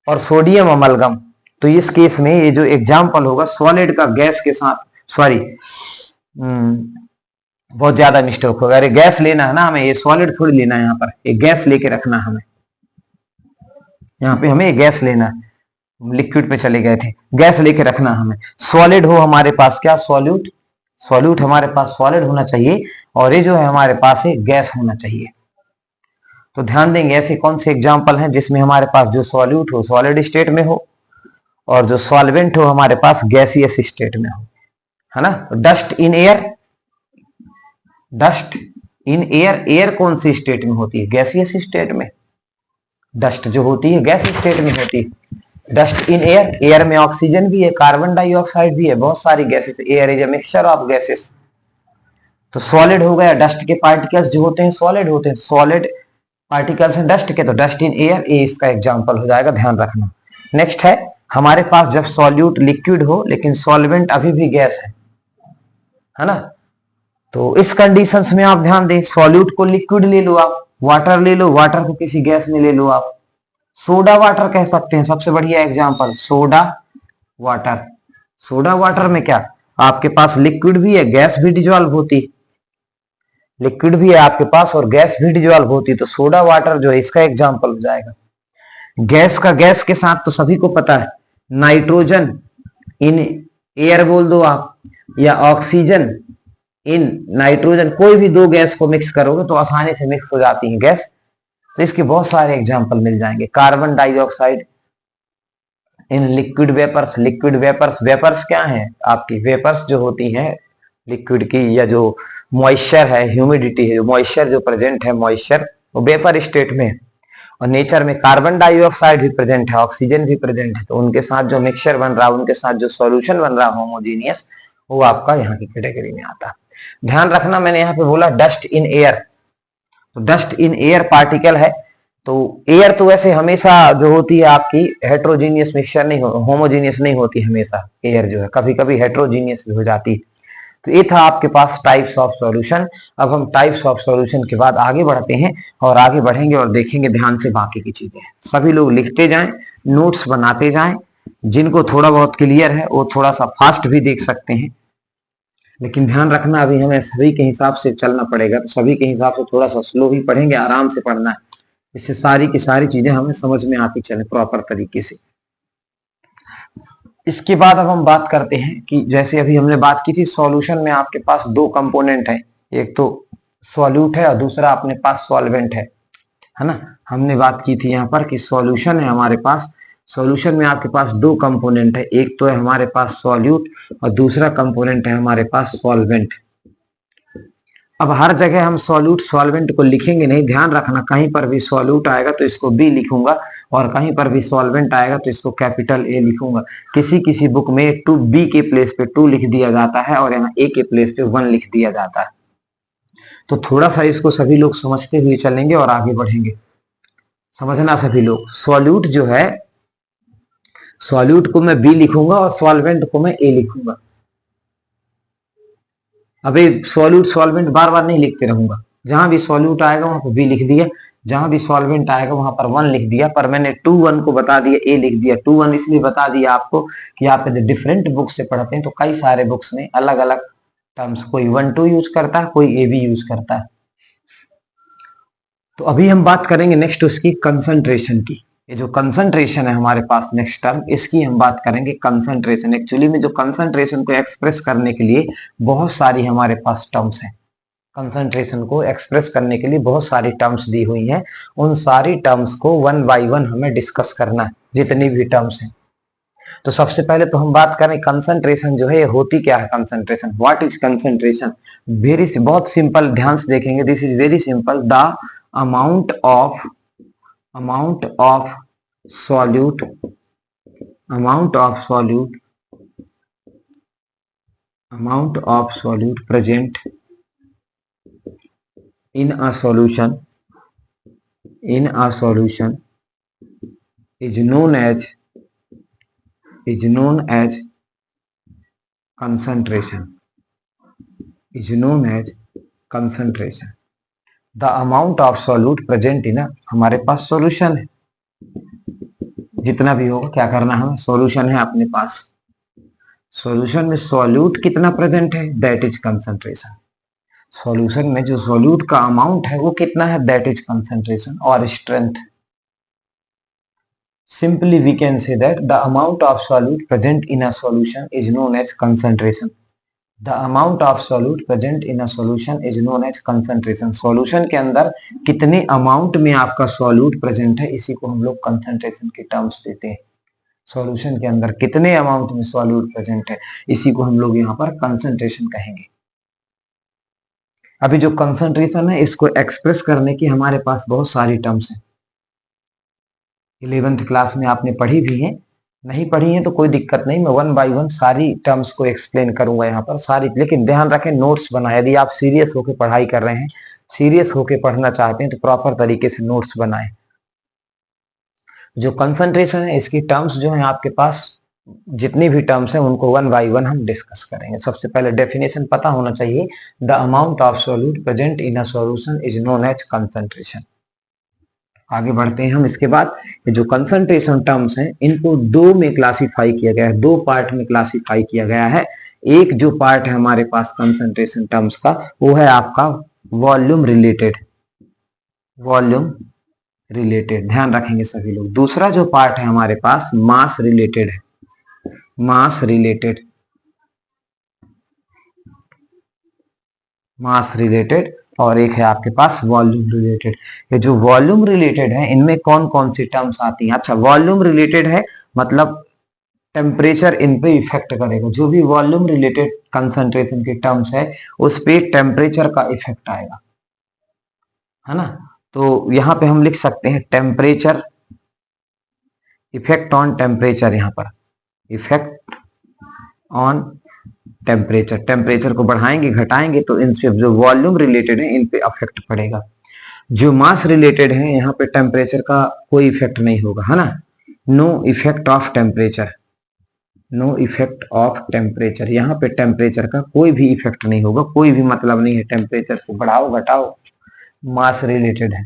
और सोडियम अमलगम। तो इस केस में ये जो एग्जाम्पल होगा सॉलिड का गैस के साथ, सॉरी बहुत ज्यादा मिस्टेक होगा। अरे गैस लेना है ना हमें, ये सॉलिड थोड़ी लेना है, यहाँ पर एक गैस लेके रखना हमें, यहाँ पे हमें गैस लेना है, लिक्विड पे चले गए थे, गैस लेके रखना हमें। सॉलिड हो हमारे पास क्या? सॉल्यूट, सॉल्यूट हमारे पास सॉलिड होना चाहिए, और ये जो है हमारे पास है गैस होना चाहिए। तो ध्यान देंगे ऐसे कौन से एग्जाम्पल हैं जिसमें हमारे पास जो सॉल्यूट हो सॉलिड स्टेट में हो, और जो सॉल्वेंट हो हमारे पास गैसियस स्टेट में हो, है ना। Dust in air, dust in air, air कौन सी स्टेट में होती है? गैसियस स्टेट में। डस्ट जो होती है गैस स्टेट में होती है। डस्ट इन एयर, एयर में ऑक्सीजन भी है, कार्बन डाइऑक्साइड भी है, बहुत सारी gases, air is a mixture of gases. तो सॉलिड हो गया, डस्ट के पार्टिकल्स जो होते हैं सॉलिड होते हैं, सॉलिड पार्टिकल्स हैं डस्ट के, तो डस्ट इन एयर ये इसका एग्जाम्पल हो जाएगा, ध्यान रखना। नेक्स्ट है हमारे पास जब सॉल्यूट लिक्विड हो लेकिन सॉल्वेंट अभी भी गैस है ना। तो इस कंडीशंस में आप ध्यान दें, सॉल्यूट को लिक्विड ले लो आप, वाटर ले लो, वाटर को किसी गैस में ले लो आप, सोडा वाटर कह सकते हैं, सबसे बढ़िया example soda water. Soda water में क्या आपके पास लिक्विड भी है, गैस भी डिजॉल्व होती, लिक्विड भी है आपके पास और गैस भी डिजॉल्व होती, तो सोडा वाटर जो है इसका एग्जांपल हो जाएगा। गैस का गैस के साथ तो सभी को पता है, नाइट्रोजन इन एयर बोल दो आप, या ऑक्सीजन इन नाइट्रोजन, कोई भी दो गैस को मिक्स करोगे तो आसानी से मिक्स हो जाती है गैस। तो इसके बहुत सारे एग्जाम्पल मिल जाएंगे। Carbon dioxide in liquid vapours, liquid vapours, vapours क्या है आपकी? वेपर्स जो होती हैं लिक्विड की, या जो मॉइस्चर है, ह्यूमिडिटी है, मॉइस्चर जो प्रेजेंट है, मॉइस्चर वो वेपर स्टेट में है। और नेचर में कार्बन डाइऑक्साइड भी प्रेजेंट है, ऑक्सीजन भी प्रेजेंट है, तो उनके साथ जो मिक्सचर बन रहा है, उनके साथ जो सॉल्यूशन बन रहा है होमोजीनियस, वो आपका यहाँ की कैटेगरी में आता है। ध्यान रखना मैंने यहाँ पे बोला डस्ट इन एयर, तो डस्ट इन एयर पार्टिकल है, तो एयर तो वैसे हमेशा जो होती है आपकी हेट्रोजीनियस मिक्सचर नहीं होमोजीनियस नहीं होती हमेशा, एयर जो है कभी कभी हेट्रोजीनियस भी हो जाती है। तो ये था आपके पास टाइप्स ऑफ सॉल्यूशन। अब हम टाइप्स ऑफ सॉल्यूशन के बाद आगे बढ़ते हैं और आगे बढ़ेंगे और देखेंगे ध्यान से बाकी की चीजें। सभी लोग लिखते जाएं, नोट्स बनाते जाएं। जिनको थोड़ा बहुत क्लियर है वो थोड़ा सा फास्ट भी देख सकते हैं, लेकिन ध्यान रखना अभी हमें सभी के हिसाब से चलना पड़ेगा, तो सभी के हिसाब से थोड़ा सा स्लो ही पढ़ेंगे, आराम से पढ़ना है, इससे सारी की सारी चीजें हमें समझ में आती चले प्रॉपर तरीके से। इसके बाद अब हम बात करते हैं कि जैसे अभी हमने बात की थी सॉल्यूशन में आपके पास दो कंपोनेंट है, एक तो सॉल्यूट है और दूसरा अपने पास सॉल्वेंट है ना। हमने बात की थी यहाँ पर कि सॉल्यूशन है हमारे पास, सॉल्यूशन में आपके पास दो कंपोनेंट है, एक तो है हमारे पास सॉल्यूट और दूसरा कंपोनेंट है हमारे पास सॉल्वेंट। अब हर जगह हम सॉल्यूट सॉल्वेंट को लिखेंगे नहीं, ध्यान रखना कहीं पर भी सॉल्यूट आएगा तो इसको बी लिखूंगा और कहीं पर भी सॉल्वेंट आएगा तो इसको कैपिटल ए लिखूंगा। किसी किसी बुक में टू बी के प्लेस पे 2 लिख दिया जाता है और यहाँ ए के प्लेस पे 1 लिख दिया जाता है। तो थोड़ा सा इसको सभी लोग समझते हुए चलेंगे और आगे बढ़ेंगे। समझना सभी लोग, सॉल्यूट जो है, सॉल्यूट को मैं बी लिखूंगा और सॉल्वेंट को मैं ए लिखूंगा। अबे सॉल्यूट सॉल्वेंट बार बार नहीं लिखते रहूंगा, जहां भी सॉल्यूट आएगा वहां पर बी लिख दिया, जहां भी सॉल्वेंट आएगा वहां पर 1 लिख दिया, पर मैंने 2 1 को बता दिया ए लिख दिया। 2 1 इसलिए बता दिया आपको कि आप जब डिफरेंट बुक से पढ़ते हैं तो कई सारे बुक्स में अलग अलग टर्म्स, कोई 1 2 यूज करता है, कोई ए भी यूज करता है। तो अभी हम बात करेंगे नेक्स्ट उसकी कंसंट्रेशन की। ये जो कंसंट्रेशन है हमारे पास नेक्स्ट टर्म, इसकी हम बात करेंगे कंसंट्रेशन। एक्चुअली में जो कंसंट्रेशन को एक्सप्रेस करने के लिए बहुत सारी हमारे पास टर्म्स हैं, कंसंट्रेशन को एक्सप्रेस करने के लिए बहुत सारी टर्म्स दी हुई हैं, उन सारी टर्म्स को 1 बाय 1 हमें डिस्कस करना है, जितनी भी टर्म्स हैं। तो सबसे पहले तो हम बात करें कंसंट्रेशन जो है होती क्या है, concentration, what is concentration. Very बहुत सिंपल, ध्यान से देखेंगे, this is very simple. The amount of solute present in a solution is known as concentration. The amount of solute present इन, हमारे पास सॉल्यूशन है, जितना भी होगा क्या करना है, सॉल्यूशन है अपने पास, सॉल्यूशन में सॉल्यूट कितना प्रेजेंट है, दैट इज कंसंट्रेशन। सॉल्यूशन में जो सॉल्यूट का अमाउंट है वो कितना है, दैट इज कंसंट्रेशन और strength. Simply we can say that the amount of solute present in a solution is known as concentration. The amount of solute present in a solution is known as concentration. Solution के अंदर कितने amount में आपका solute present है, इसी को हम लोग कंसंट्रेशन के टर्म्स देते हैं। सॉल्यूशन के अंदर कितने अमाउंट में सॉल्यूट प्रेजेंट है, इसी को हम लोग यहाँ पर कंसंट्रेशन कहेंगे। अभी जो कंसंट्रेशन है इसको एक्सप्रेस करने की हमारे पास बहुत सारी टर्म्स हैं। 11th क्लास में आपने पढ़ी भी है, नहीं पढ़ी है तो कोई दिक्कत नहीं, मैं 1 बाय 1 सारी टर्म्स को एक्सप्लेन करूंगा यहाँ पर सारी। लेकिन ध्यान रखें नोट्स बनाए, यदि आप सीरियस होकर पढ़ाई कर रहे हैं, सीरियस होकर पढ़ना चाहते हैं तो प्रॉपर तरीके से नोट्स बनाएं। जो कंसंट्रेशन है इसकी टर्म्स जो है आपके पास, जितनी भी टर्म्स हैं उनको 1 बाय 1 हम डिस्कस करेंगे। सबसे पहले डेफिनेशन पता होना चाहिए, the amount of solute present in a solution is known as concentration. आगे बढ़ते हैं हम। इसके बाद जो कंसंट्रेशन टर्म्स हैं इनको दो में क्लासिफाई किया गया है, दो पार्ट में क्लासिफाई किया गया है। एक जो पार्ट है हमारे पास कंसंट्रेशन टर्म्स का वो है आपका वॉल्यूम रिलेटेड, ध्यान रखेंगे सभी लोग। दूसरा जो पार्ट है हमारे पास मास रिलेटेड है, मास रिलेटेड, और एक है आपके पास वॉल्यूम रिलेटेड। ये जो वॉल्यूम रिलेटेड है इनमें कौन कौन सी टर्म्स आती हैं। अच्छा, वॉल्यूम रिलेटेड है मतलब टेम्परेचर इन पे इफेक्ट करेगा, जो भी वॉल्यूम रिलेटेड कंसंट्रेशन की टर्म्स है उस पे टेम्परेचर का इफेक्ट आएगा, है ना। तो यहां पे हम लिख सकते हैं टेम्परेचर, इफेक्ट ऑन टेम्परेचर, यहां पर इफेक्ट ऑन टेम्परेचर, टेम्परेचर को बढ़ाएंगे घटाएंगे तो इनसे जो वॉल्यूम रिलेटेड है इन पे अफेक्ट पड़ेगा। जो मास रिलेटेड है यहाँ पे टेम्परेचर का कोई इफेक्ट नहीं होगा, है ना। No effect of temperature, no effect of temperature, यहाँ पे टेम्परेचर का कोई भी इफेक्ट नहीं होगा, कोई भी मतलब नहीं है टेम्परेचर को बढ़ाओ घटाओ। मास रिलेटेड है,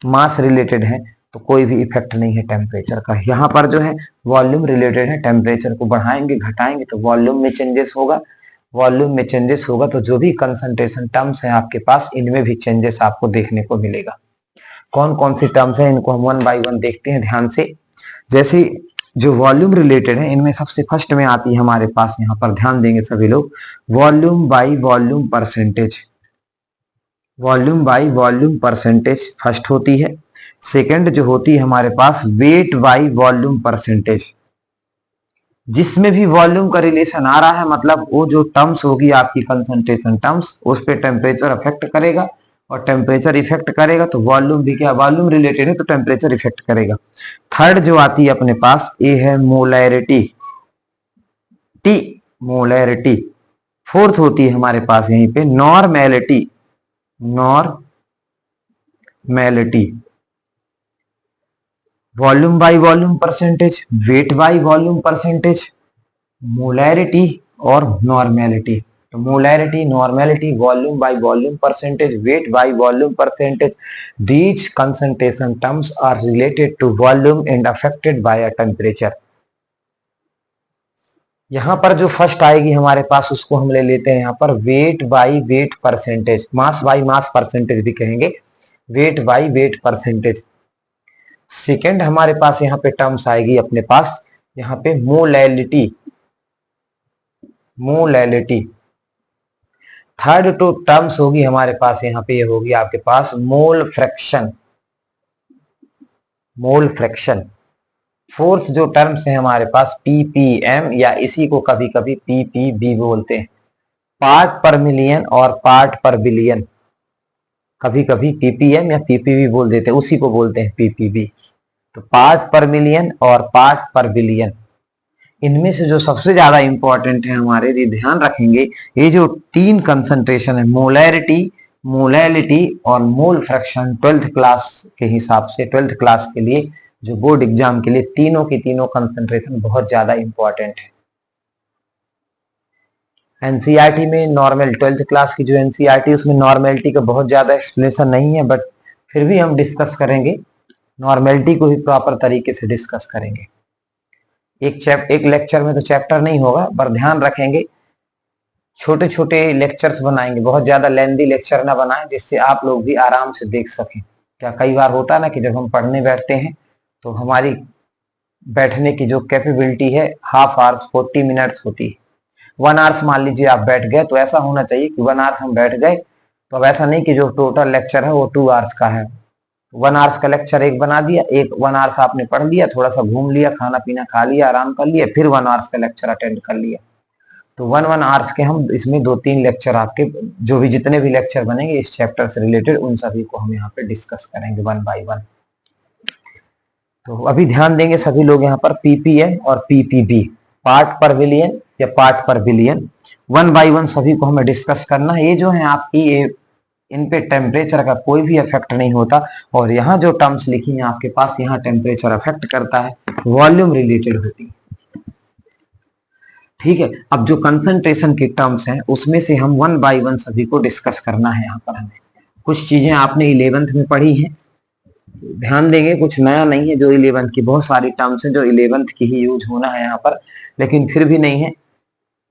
मास रिलेटेड है तो कोई भी इफेक्ट नहीं है टेम्परेचर का। यहाँ पर जो है वॉल्यूम रिलेटेड है, टेम्परेचर को बढ़ाएंगे घटाएंगे तो वॉल्यूम में चेंजेस होगा, वॉल्यूम में चेंजेस होगा तो जो भी कंसंट्रेशन टर्म्स है आपके पास इनमें भी चेंजेस आपको देखने को मिलेगा। कौन कौन सी टर्म्स है इनको हम वन बाय वन देखते हैं ध्यान से। जैसे जो वॉल्यूम रिलेटेड है इनमें सबसे फर्स्ट में आती है हमारे पास, यहाँ पर ध्यान देंगे सभी लोग, volume by volume percentage, volume by volume percentage first होती है। सेकंड जो होती है हमारे पास वेट बाई वॉल्यूम परसेंटेज, जिसमें भी वॉल्यूम का रिलेशन आ रहा है मतलब वो जो टर्म्स होगी आपकी कंसंट्रेशन टर्म्स उस पर टेम्परेचर अफेक्ट करेगा, और टेम्परेचर इफेक्ट करेगा तो वॉल्यूम भी क्या, वॉल्यूम रिलेटेड है तो टेम्परेचर इफेक्ट करेगा। थर्ड जो आती है अपने पास ये है मोलैरिटी, टी मोलैरिटी। फोर्थ होती है हमारे पास यहीं पे normality, normality. Volume by volume percentage, weight by volume percentage, molarity और नॉर्मेलिटी। तो molarity, normality, volume by volume percentage, weight by volume percentage, these concentration terms are related to volume and affected by a temperature। यहां पर जो first आएगी हमारे पास उसको हम ले लेते हैं यहाँ पर weight by wait percentage, mass by mass percentage भी कहेंगे, weight by wait percentage. Second हमारे पास यहाँ पे टर्म्स आएगी अपने पास यहाँ पे molality, molality. Third two terms होगी हमारे पास यहाँ पे ये होगी आपके पास mole fraction, mole fraction. Fourth जो टर्म्स है हमारे पास पीपीएम या इसी को कभी कभी पीपीबी बोलते हैं, पार्ट पर मिलियन और पार्ट पर बिलियन। कभी कभी पीपीएम या पीपीबी बोल देते हैं, उसी को बोलते हैं पीपीबी। तो पार्ट पर मिलियन और पार्ट पर बिलियन, इनमें से जो सबसे ज्यादा इंपॉर्टेंट है हमारे लिए ध्यान रखेंगे, ये जो तीन कंसंट्रेशन है मोलैरिटी, मोलैलिटी और मोल फ्रैक्शन, 12th क्लास के हिसाब से 12th क्लास के लिए जो बोर्ड एग्जाम के लिए तीनों की तीनों कंसंट्रेशन बहुत ज्यादा इंपॉर्टेंट है। एनसीईआरटी में नॉर्मल 12th क्लास की जो एनसीईआरटी उसमें नॉर्मेलिटी का बहुत ज्यादा एक्सप्लेनेशन नहीं है, बट फिर भी हम डिस्कस करेंगे, नॉर्मेलिटी को भी प्रॉपर तरीके से डिस्कस करेंगे। एक लेक्चर में तो चैप्टर नहीं होगा, पर ध्यान रखेंगे छोटे छोटे लेक्चर्स बनाएंगे, बहुत ज्यादा लेंदी लेक्चर ना बनाएं जिससे आप लोग भी आराम से देख सकें। क्या कई बार होता है ना कि जब हम पढ़ने बैठते हैं तो हमारी बैठने की जो कैपेबिलिटी है हाफ आवर्स 40 मिनट्स होती है, 1 आवर्स मान लीजिए आप बैठ गए तो ऐसा होना चाहिए कि 1 आवर्स हम बैठ गए, तो अब ऐसा नहीं कि जो टोटल लेक्चर है वो 2 आवर्स का है, 1 आवर्स का लेक्चर एक बना दिया, एक 1 आवर्स आपने पढ़ लिया, थोड़ा सा घूम लिया, खाना पीना खा लिया, आराम कर लिया, फिर 1 आवर्स का लेक्चर अटेंड कर लिया। तो 1 आवर्स के हम इसमें 2-3 लेक्चर आपके जो भी जितने भी लेक्चर बनेंगे इस चैप्टर से रिलेटेड उन सभी को हम यहाँ पे डिस्कस करेंगे 1 बाय 1। तो अभी ध्यान देंगे सभी लोग यहाँ पर पीपीएम और पीपीबी, पार्ट पर बिलियन या पार्ट पर बिलियन, 1 बाय 1 सभी को हमें डिस्कस करना है। ये जो है आपकी ये इन पे टेम्परेचर का कोई भी इफेक्ट नहीं होता, और यहाँ जो टर्म्स लिखी है आपके पास यहाँ टेम्परेचर अफेक्ट करता है, वॉल्यूम रिलेटेड होती है। ठीक है, अब जो कंसंट्रेशन की टर्म्स हैं उसमें से हम 1 बाय 1 सभी को डिस्कस करना है। यहाँ पर हमें कुछ चीजें आपने 11th में पढ़ी हैं, ध्यान देंगे, कुछ नया नहीं है। जो 11th की बहुत सारी टर्म्स हैं जो 11th की ही यूज होना है यहाँ पर, लेकिन फिर भी नहीं है,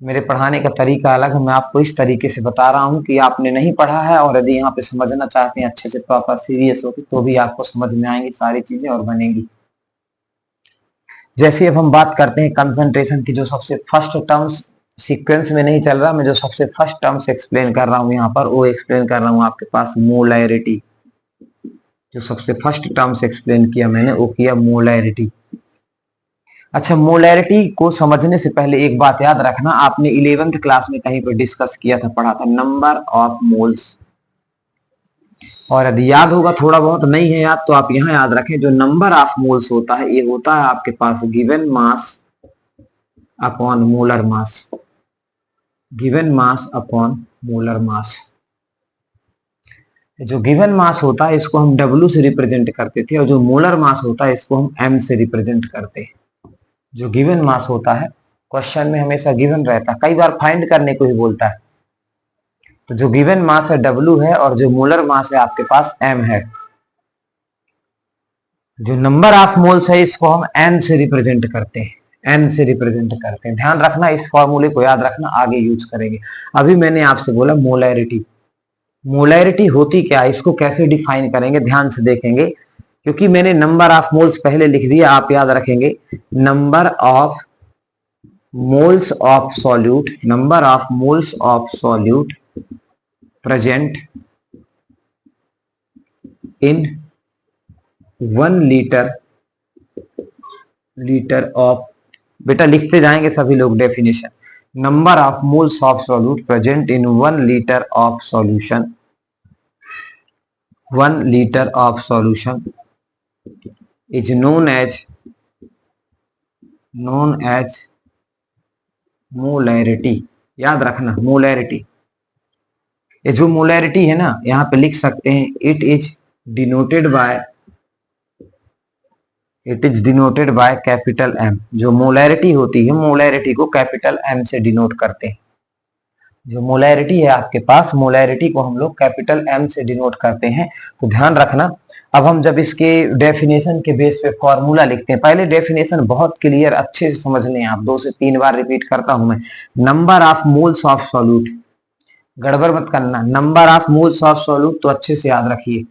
मेरे पढ़ाने का तरीका अलग है, मैं आपको इस तरीके से बता रहा हूँ कि आपने नहीं पढ़ा है और यदि यहाँ पे समझना चाहते हैं अच्छे से प्रॉपर सीरियस होकर तो भी आपको समझ में आएंगी सारी चीजें और बनेंगी। जैसे अब हम बात करते हैं कंसंट्रेशन की, जो सबसे फर्स्ट टर्म्स सीक्वेंस में नहीं चल रहा, मैं जो सबसे फर्स्ट टर्म्स एक्सप्लेन कर रहा हूँ यहाँ पर वो एक्सप्लेन कर रहा हूँ आपके पास मोलैरिटी। जो सबसे फर्स्ट टर्म्स एक्सप्लेन किया मैंने वो किया मोलैरिटी। अच्छा, मोलैरिटी को समझने से पहले एक बात याद रखना, आपने 11th क्लास में कहीं पर डिस्कस किया था, पढ़ा था नंबर ऑफ मोल्स, और यदि याद होगा थोड़ा बहुत, नहीं है याद तो आप यहाँ याद रखें, जो नंबर ऑफ मोल्स होता है ये होता है आपके पास given mass upon molar mass, given mass upon molar mass. जो गिवन मास होता है इसको हम W से रिप्रेजेंट करते थे और जो मोलर मास होता है इसको हम M से रिप्रेजेंट करते हैं। जो गिवन मास होता है क्वेश्चन में हमेशा गिवन रहता है, कई बार फाइंड करने को ही बोलता है। तो जो गिवन मास है W है और जो मोलर मास है आपके पास M है। जो नंबर ऑफ मोल्स है इसको हम N से रिप्रेजेंट करते हैं, N से रिप्रेजेंट करते हैं। ध्यान रखना, इस फॉर्मूले को याद रखना, आगे यूज करेंगे। अभी मैंने आपसे बोला मोलैरिटी। मोलैरिटी होती क्या है, इसको कैसे डिफाइन करेंगे, ध्यान से देखेंगे, क्योंकि मैंने नंबर ऑफ मोल्स पहले लिख दिया, आप याद रखेंगे। Number of moles of solute, number of moles of solute present in 1 litre of, बेटा लिखते जाएंगे सभी लोग definition. Number of moles of solute present in 1 litre of solution, 1 litre of solution is known as molarity. याद रखना molarity. ये जो molarity है ना, यहां पे लिख सकते हैं it is denoted by capital M। जो मोलैरिटी होती है, मोलैरिटी को कैपिटल M से डिनोट करते हैं। जो मोलैरिटी है आपके पास, मोलैरिटी को हम लोग कैपिटल M से डिनोट करते हैं। तो ध्यान रखना। अब हम जब इसके डेफिनेशन के बेस पे फॉर्मूला लिखते हैं, पहले डेफिनेशन बहुत क्लियर अच्छे से समझ लें आप, 2 से 3 बार रिपीट करता हूं मैं। Number of moles of solute, गड़बड़ मत करना, number of moles of solute तो अच्छे से याद रखिए।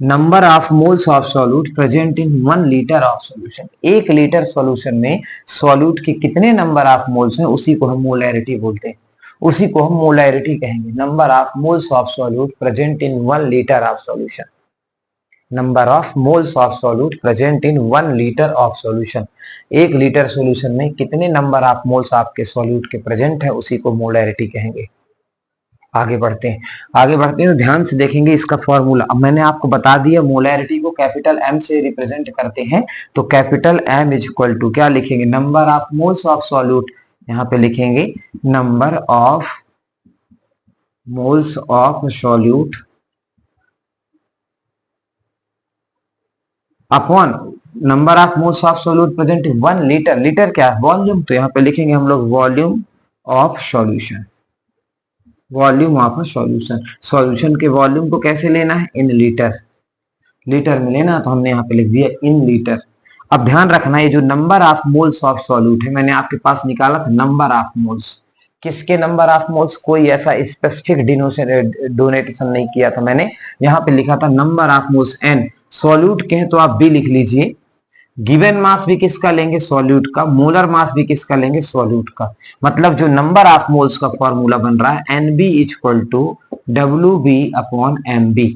Number of moles of solute present in 1 litre of solution, 1 litre solution में सॉल्यूट के कितने नंबर ऑफ मोल्स हैं उसी को हम मोलैरिटी बोलते हैं, उसी को हम मोलैरिटी कहेंगे। Number of moles of solute present in 1 litre of solution, number of moles of solute present in 1 litre of solution, 1 litre solution में कितने नंबर ऑफ मोल्स आपके सॉल्यूट के प्रेजेंट है उसी को मोलैरिटी कहेंगे। आगे बढ़ते हैं तो ध्यान से देखेंगे इसका फॉर्मूला। अब मैंने आपको बता दिया मोलैरिटी को कैपिटल M से रिप्रेजेंट करते हैं, तो capital M is equal to क्या लिखेंगे, number of moles of solute, यहां पे लिखेंगे number of moles of solute upon number of moles of solute present in 1 litre. Litre क्या है, वॉल्यूम, तो यहाँ पे लिखेंगे हम लोग volume of solution, volume of solution. Solution के वॉल्यूम को कैसे लेना है, इन लीटर, लीटर में लेना, तो हमने यहाँ पे लिख दिया इन लीटर। अब ध्यान रखना, ये जो number of moles of solute है, मैंने आपके पास निकाला था नंबर ऑफ मोल्स, किसके नंबर ऑफ मोल्स, कोई ऐसा स्पेसिफिक डोनेटेशन नहीं किया था मैंने, यहाँ पे लिखा था number of moles N। Solute के हैं तो आप B लिख लीजिए। गिवन मास भी किसका लेंगे, सॉल्यूट का। मोलर मास भी किसका लेंगे, सॉल्यूट का। मतलब जो नंबर ऑफ मोल्स का फॉर्मूला बन रहा है NB is equal to WB upon MB।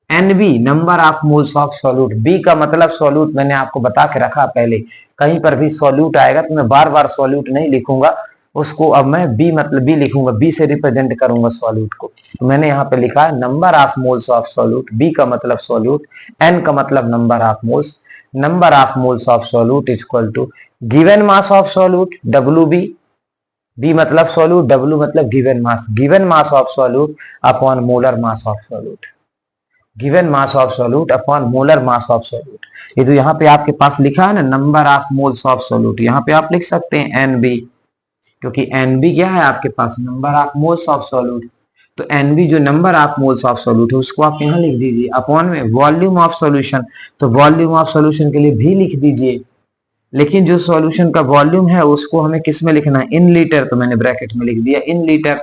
NB number of moles of solute, B का मतलब सॉल्यूट, मैंने आपको बता के रखा पहले, कहीं पर भी सॉल्यूट आएगा तो मैं बार बार सॉल्यूट नहीं लिखूंगा उसको, अब मैं B मतलब B लिखूंगा, B से रिप्रेजेंट करूंगा सॉल्यूट को। तो मैंने यहाँ पे लिखा है number of moles of solute, B का मतलब सॉल्यूट, N का मतलब number of moles, number of moles of solute is equal to given mass of solute WB, B मतलब सॉल्यूट, W मतलब given mass, given mass of solute upon molar mass of solute, given mass of solute upon molar mass of solute. ये जो यहाँ पे आपके पास लिखा है ना number of moles of solute, यहाँ पे आप लिख सकते हैं NB, क्योंकि NB क्या है आपके पास, number of moles of solute. तो NB जो number of moles of solute है उसको आप यहाँ लिख दीजिए, अपॉन में वॉल्यूम ऑफ सॉल्यूशन, तो वॉल्यूम ऑफ सॉल्यूशन के लिए भी लिख दीजिए, लेकिन जो सॉल्यूशन का वॉल्यूम है उसको हमें किस में लिखना है, इन लीटर, तो मैंने ब्रैकेट में लिख दिया इन लीटर।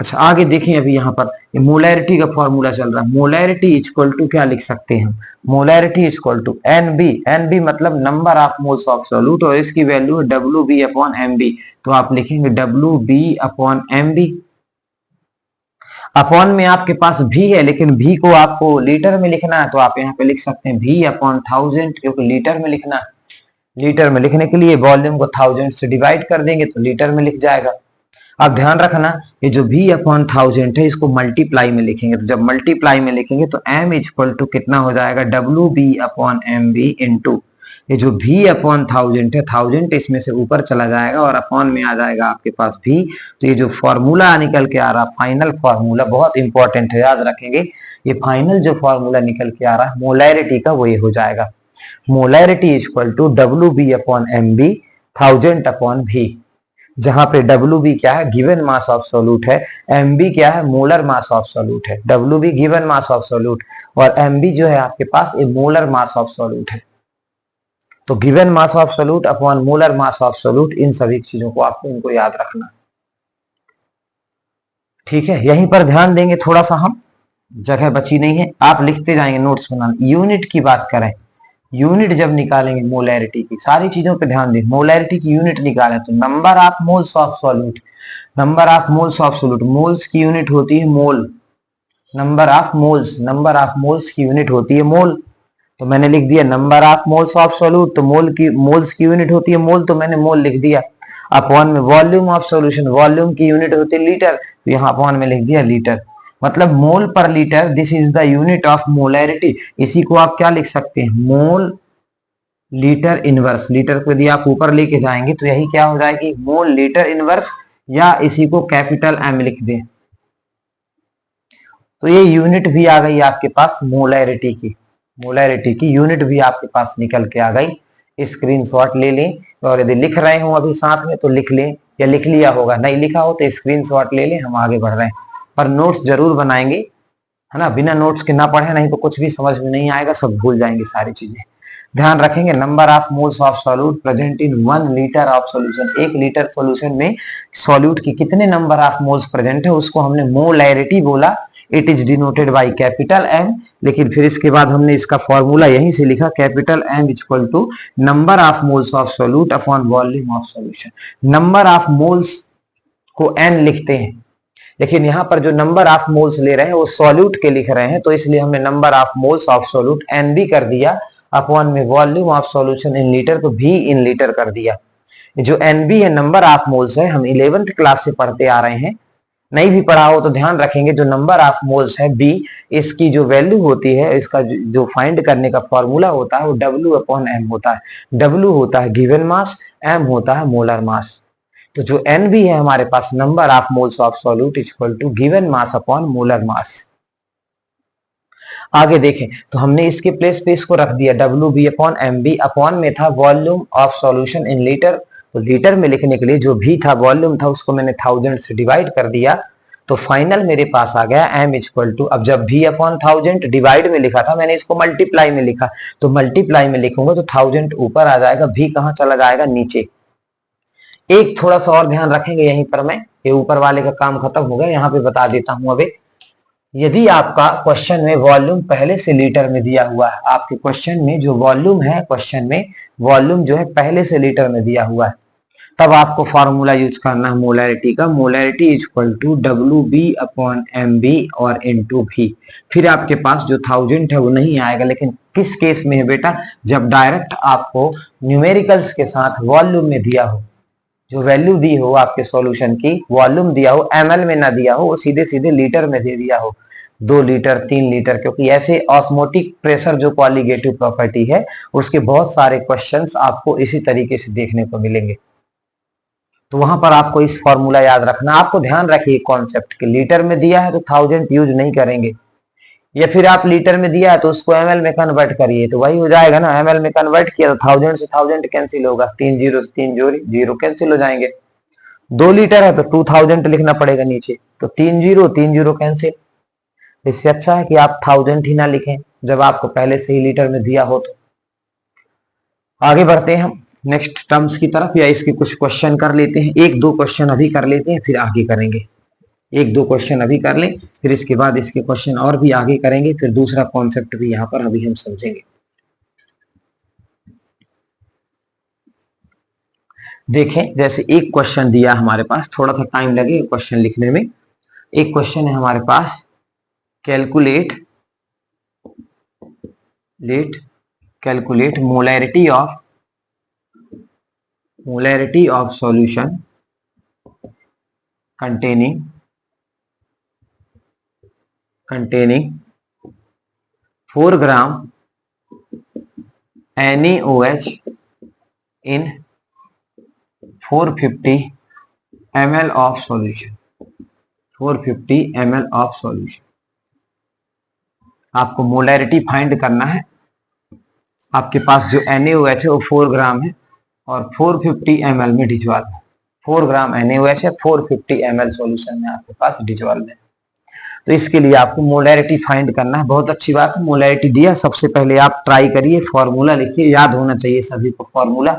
अच्छा आगे देखें, अभी यहाँ पर मोलैरिटी का फॉर्मूला चल रहा है। मोलैरिटी इज इक्वल टू क्या लिख सकते हैं, molarity is equal to NB, NB मतलब number of moles of solute, और इसकी वैल्यू है WB अपॉन MB, तो आप लिखेंगे WB अपॉन MB। अपॉन में आपके पास भी है, लेकिन भी को आपको लीटर में लिखना है, तो आप यहाँ पे लिख सकते हैं भी अपॉन 1000, क्योंकि लीटर में लिखना है। लीटर में लिखने के लिए वॉल्यूम को 1000 से डिवाइड कर देंगे तो लीटर में लिख जाएगा। अब ध्यान रखना, ये जो भी अपॉन 1000 है इसको मल्टीप्लाई में लिखेंगे, तो जब मल्टीप्लाई में लिखेंगे तो M इज इक्वल टू कितना हो जाएगा, WB अपॉन MB इंटू ये जो v अपॉन 1000 है, 1000 इसमें से ऊपर चला जाएगा और अपॉन में आ जाएगा आपके पास v। तो ये जो फॉर्मूला निकल के आ रहा, फाइनल फॉर्मूला बहुत इंपॉर्टेंट है, याद रखेंगे। ये फाइनल जो फॉर्मूला निकल के आ रहा है मोलैरिटी का, वो ये हो जाएगा, molarity is equal to W B upon M B 1000 upon v। जहां पे डब्ल्यू बी क्या है, गिवन मास ऑफ सोल्यूट है, एम बी क्या है, मोलर मास ऑफ सोल्यूट है। W B given mass of solute और एम बी जो है आपके पास a molar mass of solute है। तो given mass of solute upon molar mass of solute, इन सभी चीजों को आपको इनको याद रखना, ठीक है। यहीं पर ध्यान देंगे, थोड़ा सा हम, जगह बची नहीं है, आप लिखते जाएंगे नोट्स बनाना। यूनिट की बात करें, यूनिट जब निकालेंगे मोलैरिटी की, सारी चीजों पे ध्यान दें, मोलैरिटी की यूनिट निकालें तो number of moles of solute, number of moles of solute, moles की यूनिट होती है mole, number of moles, number of moles की यूनिट होती है मोल। तो मैंने लिख दिया number of moles of solute, तो मोल्स की यूनिट होती है मोल, तो मैंने मोल लिख दिया। अपॉन में वॉल्यूम ऑफ सॉल्यूशन, वॉल्यूम की यूनिट होती है लीटर, तो यहाँ अपॉन में लिख दिया लीटर। मतलब मोल पर litre, this is the unit of molarity. इसी को आप क्या लिख सकते हैं, मोल लीटर इनवर्स। लीटर को यदि आप ऊपर लेके जाएंगे तो यही क्या हो जाएगी, मोल लीटर इनवर्स, या इसी को कैपिटल एम लिख दें। तो ये यूनिट भी आ गई आपके पास मोलैरिटी की, मोलैरिटी की यूनिट भी आपके पास निकल के आ गई। स्क्रीनशॉट ले लें, और यदि लिख रहे हो अभी साथ में तो लिख लें, या लिख लिया होगा, नहीं लिखा हो तो स्क्रीनशॉट ले लें, हम आगे बढ़ रहे हैं। पर नोट्स जरूर बनाएंगे, है ना, बिना नोट्स के ना पढ़े, नहीं तो कुछ भी समझ में नहीं आएगा, सब भूल जाएंगे सारी चीजें। ध्यान रखेंगे, number of moles of solute present in 1 litre of solution, 1 litre solution में सॉल्यूट की कितने नंबर ऑफ मोल्स प्रेजेंट है, उसको हमने मोलैरिटी बोला। It is denoted by capital M, लेकिन फिर इसके बाद हमने इसका फॉर्मूला यहीं से लिखा, capital M equal to number of moles of solute upon volume of solution. Number of moles को एन लिखते हैं, लेकिन यहाँ पर जो नंबर ऑफ मोल्स ले रहे हैं वो सॉल्यूट के लिख रहे हैं, तो इसलिए हमने number of moles of solute N B कर दिया, अपॉन में volume of solution in litre को भी इन लीटर कर दिया। जो एन बी है, नंबर ऑफ मोल्स है, हम 11th क्लास से पढ़ते आ रहे हैं, नहीं भी पढ़ा हो तो ध्यान रखेंगे, जो नंबर ऑफ मोल्स है बी, इसकी जो वैल्यू होती है, इसका जो फाइंड करने का फॉर्मूला होता है वो डब्ल्यू अपॉन एम होता है। डब्ल्यू होता है गिवन मास, एम होता है मोलर मास। तो जो एन बी है हमारे पास, number of moles of solute equal to given mass upon molar mass. आगे देखें तो हमने इसके प्लेस पे इसको रख दिया W B upon M B, upon में था volume of solution in litre, तो लीटर में लिखने के लिए जो भी था वॉल्यूम था उसको मैंने 1000 से डिवाइड कर दिया, तो फाइनल मेरे पास आ गया एम इक्वल टू, अब जब भी अपॉन 1000 डिवाइड में लिखा था, मैंने इसको मल्टीप्लाई में लिखा, तो मल्टीप्लाई में लिखूंगा तो 1000 ऊपर आ जाएगा, भी कहां चला जाएगा, नीचे। एक थोड़ा सा और ध्यान रखेंगे यहीं पर, मैं ये ऊपर वाले का काम खत्म हो गया, यहाँ पे बता देता हूं। अभी यदि आपका क्वेश्चन में वॉल्यूम पहले से लीटर में दिया हुआ है, आपके क्वेश्चन में जो वॉल्यूम है, क्वेश्चन में वॉल्यूम जो है पहले से लीटर में दिया हुआ है, तब आपको फॉर्मूला यूज करना है मोलैरिटी का, molarity equal to W B upon M B और इनटू भी। फिर आपके पास जो 1000 है वो नहीं आएगा, लेकिन किस केस में है बेटा, जब डायरेक्ट आपको न्यूमेरिकल्स के साथ वॉल्यूम में दिया हो, जो वैल्यू दी हो आपके सॉल्यूशन की, वॉल्यूम दिया हो, एमएल में ना दिया हो, वो सीधे सीधे लीटर में दे दिया हो, 2 लीटर 3 लीटर, क्योंकि ऐसे ऑस्मोटिक प्रेशर जो कॉलीगेटिव प्रॉपर्टी है, उसके बहुत सारे क्वेश्चंस आपको इसी तरीके से देखने को मिलेंगे। तो वहां पर आपको इस फॉर्मूला याद रखना। आपको ध्यान रखिए कॉन्सेप्ट के, लीटर में दिया है तो 1000 यूज नहीं करेंगे, या फिर आप लीटर में दिया है तो उसको एमएल में कन्वर्ट करिए, तो वही हो जाएगा ना, एमएल में कन्वर्ट किया तो 1000 से 1000 कैंसिल होगा, 3 जीरो से 3 जीरो कैंसिल हो जाएंगे। 2 लीटर है तो 2000 लिखना पड़ेगा नीचे, तो 3 जीरो कैंसिल। इससे अच्छा है कि आप 1000 ही ना लिखें जब आपको पहले से ही लीटर में दिया हो। तो आगे बढ़ते हैं हम नेक्स्ट टर्म्स की तरफ, या इसके कुछ क्वेश्चन कर लेते हैं, 1-2 क्वेश्चन अभी कर लेते हैं, फिर आगे करेंगे। 1-2 क्वेश्चन अभी कर लें, फिर इसके बाद इसके क्वेश्चन और भी आगे करेंगे, फिर दूसरा कॉन्सेप्ट भी यहाँ पर अभी हम समझेंगे। देखें, जैसे एक क्वेश्चन दिया हमारे पास, थोड़ा सा टाइम लगेगा क्वेश्चन लिखने में। एक क्वेश्चन है हमारे पास, calculate molarity of solution containing 4 gram NaOH in 450 ml of solution, 450 ml of solution। आपको मोलैरिटी फाइंड करना है। आपके पास जो NaOH है वो 4 ग्राम है और 450 ml में डिजॉल्व है। 4 ग्राम NaOH है, 450 ml सॉल्यूशन में आपके पास डिजॉल्व है। तो इसके लिए आपको मोलैरिटी फाइंड करना है। बहुत अच्छी बात है, मोलैरिटी दिया। सबसे पहले आप ट्राई करिए, फॉर्मूला लिखिए, याद होना चाहिए सभी को formula.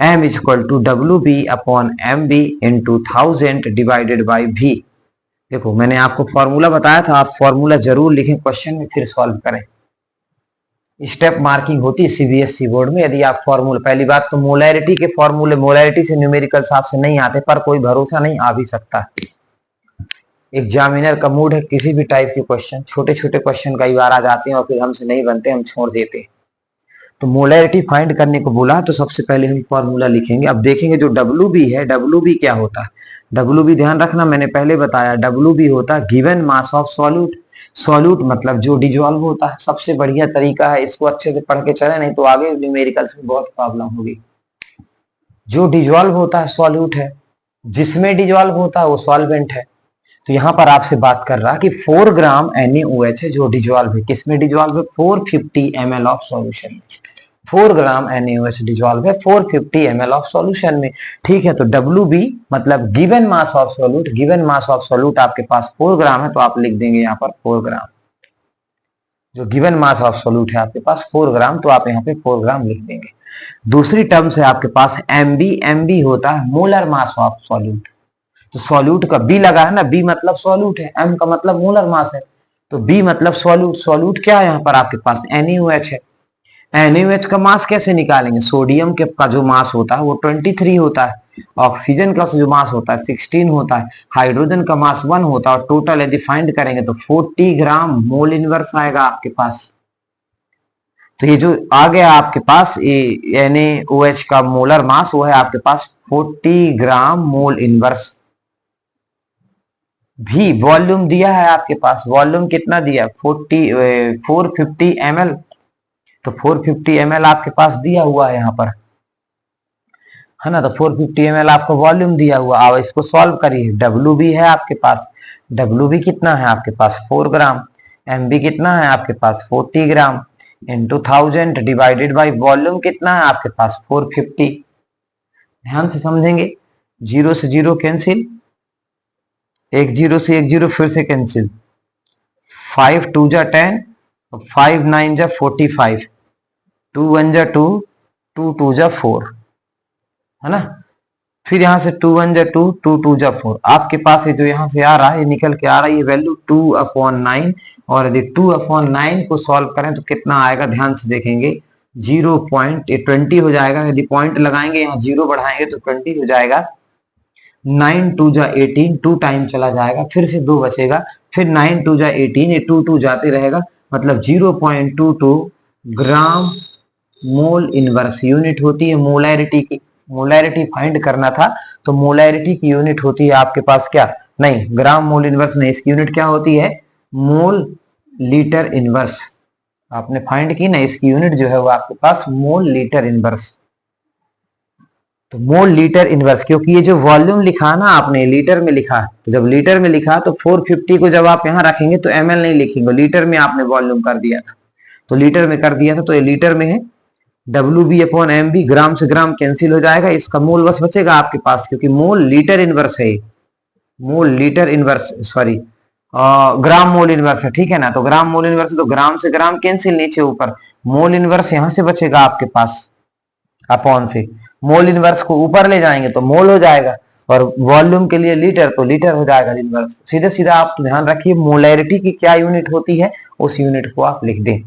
M equal to WB upon MB into 1000 divided by V। देखो मैंने आपको फॉर्मूला बताया था, आप फॉर्मूला जरूर लिखें, क्वेश्चन में फिर सॉल्व करें। स्टेप मार्किंग होती है CBSE बोर्ड में। यदि आप फॉर्मूला, पहली बात तो मोलैरिटी के फॉर्मूले मोलैरिटी से न्यूमेरिकल हिसाब से नहीं आते, पर कोई भरोसा नहीं, आ भी सकता है। एग्जामिनर का मूड है, किसी भी टाइप के क्वेश्चन, छोटे छोटे क्वेश्चन कई बार आ जाते हैं और फिर हमसे नहीं बनते, हम छोड़ देते हैं। तो मोलैरिटी फाइंड करने को बोला तो सबसे पहले हम फॉर्मूला लिखेंगे। अब देखेंगे जो WB है, WB क्या होता है। WB ध्यान रखना, मैंने पहले बताया, WB होता है given mass of solute. Solute मतलब जो डिजॉल्व होता है। सबसे बढ़िया तरीका है, इसको अच्छे से पढ़ के चले, नहीं तो आगे न्यूमेरिकल्स में बहुत प्रॉब्लम होगी। जो डिजॉल्व होता है सॉल्यूट है, जिसमें डिजॉल्व होता है वो सॉल्वेंट है। तो यहाँ पर आपसे बात कर रहा कि 4 ग्राम NaOH है जो डिजॉल्व है, किसमें डिजॉल्व है, 450 ml ऑफ सॉल्यूशन में। 4 ग्राम NaOH डिजॉल्व है 450 ml ऑफ सॉल्यूशन में। ठीक है, तो WB मतलब given mass of solute. Given mass of solute आपके पास 4 ग्राम है, तो आप लिख देंगे यहाँ पर 4 ग्राम। जो गिवन मास ऑफ सॉल्यूट है आपके पास 4 ग्राम, तो आप यहाँ पे 4 ग्राम लिख देंगे। दूसरी टर्म से आपके पास MB। MB होता है मोलर मास ऑफ सॉल्यूट। तो सॉल्यूट का बी लगा है ना, बी मतलब सॉल्यूट है, एम का मतलब मोलर मास है, तो बी मतलब सॉल्यूट। सॉल्यूट क्या है यहाँ पर आपके पास, NaOH है। NaOH का मास कैसे निकालेंगे, सोडियम के का जो मास होता है वो 23 होता है, ऑक्सीजन का जो मास होता है 16 होता है, हाइड्रोजन का मास 1 होता है, और टोटल यदि फाइंड करेंगे तो 40 ग्राम मोल इनवर्स आएगा आपके पास। तो ये जो आ गया आपके पास ये NaOH का मोलर मास, वो है आपके पास 40 ग्राम मोल इनवर्स। भी वॉल्यूम दिया है आपके पास, वॉल्यूम कितना दिया, 450 ml। तो 450 ml आपके पास दिया हुआ है यहाँ पर, है ना। तो 450 ml आपको वॉल्यूम दिया हुआ। अब इसको सॉल्व करिए। WB है आपके पास, WB कितना है आपके पास 4 ग्राम, MB कितना है आपके पास 40 ग्राम, इंटू 1000 डिवाइडेड बाई वॉल्यूम कितना है आपके पास 450। ध्यान से समझेंगे, 0 से 0 कैंसिल, 1 0 से 1 0 फिर से कैंसिल, 5 2 जा 10, 5 9 जा 45, 2 1 जा 2, 2 2 जा 4, है ना। फिर यहां से 2 1 जा 2, 2 2 जा 4। आपके पास ये जो यहां से आ रहा है, ये निकल के आ रहा है, ये वैल्यू 2/9। और यदि 2/9 को सॉल्व करें तो कितना आएगा, ध्यान से देखेंगे, 0.20 हो जाएगा। यदि पॉइंट लगाएंगे, यहाँ 0 बढ़ाएंगे तो 20 हो जाएगा। 9 2 जा 18, 2 टाइम चला जाएगा, फिर से 2 बचेगा, फिर 9 2 जा 18, ये 2 2 जाते रहेगा, मतलब 0.22 ग्राम मोल इनवर्स यूनिट होती है मोलैरिटी की। मोलैरिटी फाइंड करना था तो मोलैरिटी की यूनिट होती है आपके पास क्या, नहीं ग्राम मोल इनवर्स नहीं, इसकी यूनिट क्या होती है, मोल लीटर इनवर्स। आपने फाइंड की ना, इसकी यूनिट जो है वो आपके पास मोल लीटर इनवर्स। तो मोल लीटर इनवर्स, क्योंकि ये जो वॉल्यूम लिखा ना आपने लीटर में लिखा है, तो जब लीटर में लिखा तो 450 को जब आप यहाँ रखेंगे तो ml नहीं लिखेंगे, लीटर में आपने वॉल्यूम कर दिया था, तो लीटर में कर दिया था, तो ये लीटर में है। WB अपॉन MB, ग्राम से ग्राम कैंसिल हो जाएगा, इसका मोल बस बचेगा आपके पास, क्योंकि मोल लीटर इनवर्स है, मोल लीटर इनवर्स, सॉरी ग्राम मोल इनवर्स है, ठीक है ना। तो ग्राम मोल इनवर्स है तो ग्राम से ग्राम कैंसिल, नीचे ऊपर, मोल इनवर्स यहां से बचेगा आपके पास अपॉन से, मोल इनवर्स को ऊपर ले जाएंगे तो मोल हो जाएगा, और वॉल्यूम के लिए लीटर तो लीटर हो जाएगा इनवर्स। सीधे सीधा आप ध्यान रखिए मोलैरिटी की क्या यूनिट होती है, उस यूनिट को आप लिख दें,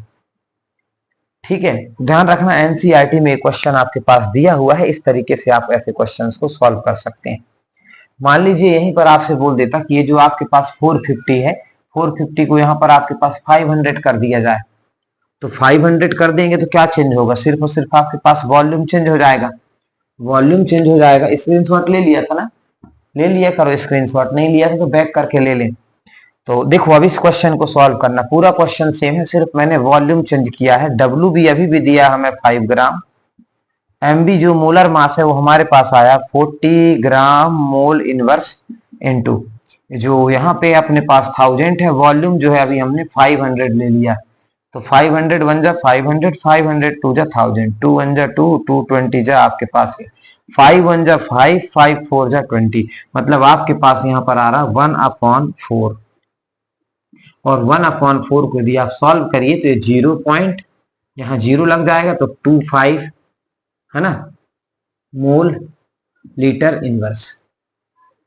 ठीक है। ध्यान रखना एनसीईआरटी में क्वेश्चन आपके पास दिया हुआ है, इस तरीके से आप ऐसे क्वेश्चंस को सॉल्व कर सकते हैं। मान लीजिए यहीं पर आपसे बोल देता कि ये जो आपके पास 450 है, 450 को यहाँ पर आपके पास 500 कर दिया जाए, तो 500 कर देंगे तो क्या चेंज होगा, सिर्फ और सिर्फ आपके पास वॉल्यूम चेंज हो जाएगा, वॉल्यूम चेंज हो जाएगा। स्क्रीनशॉट ले लिया था ना, ले लिया करो स्क्रीनशॉट, नहीं लिया था तो बैक करके ले लें। तो देखो अब इस क्वेश्चन को सॉल्व करना, पूरा क्वेश्चन सेम है, सिर्फ मैंने वॉल्यूम चेंज किया है। डब्ल्यू बी अभी भी दिया हमें 5 ग्राम, एम बी जो मोलर मास है वो हमारे पास आया 40 ग्राम मोल इनवर्स इनटू, जो यहाँ पे अपने पास 1000 है, वॉल्यूम जो है अभी हमने 500 ले लिया। तो 500 वन जा 500, 500 टू जा 1000, 2 वन जा 2, 220 जा आपके पास है 5 वन जा 5, 5 4 जा 20, मतलब आपके पास यहाँ पर आ रहा 1/4, और 1/4 को यदि आप सॉल्व करिए तो ये 0 पॉइंट, यहाँ 0 लग जाएगा तो 25 है ना मोल लीटर इनवर्स,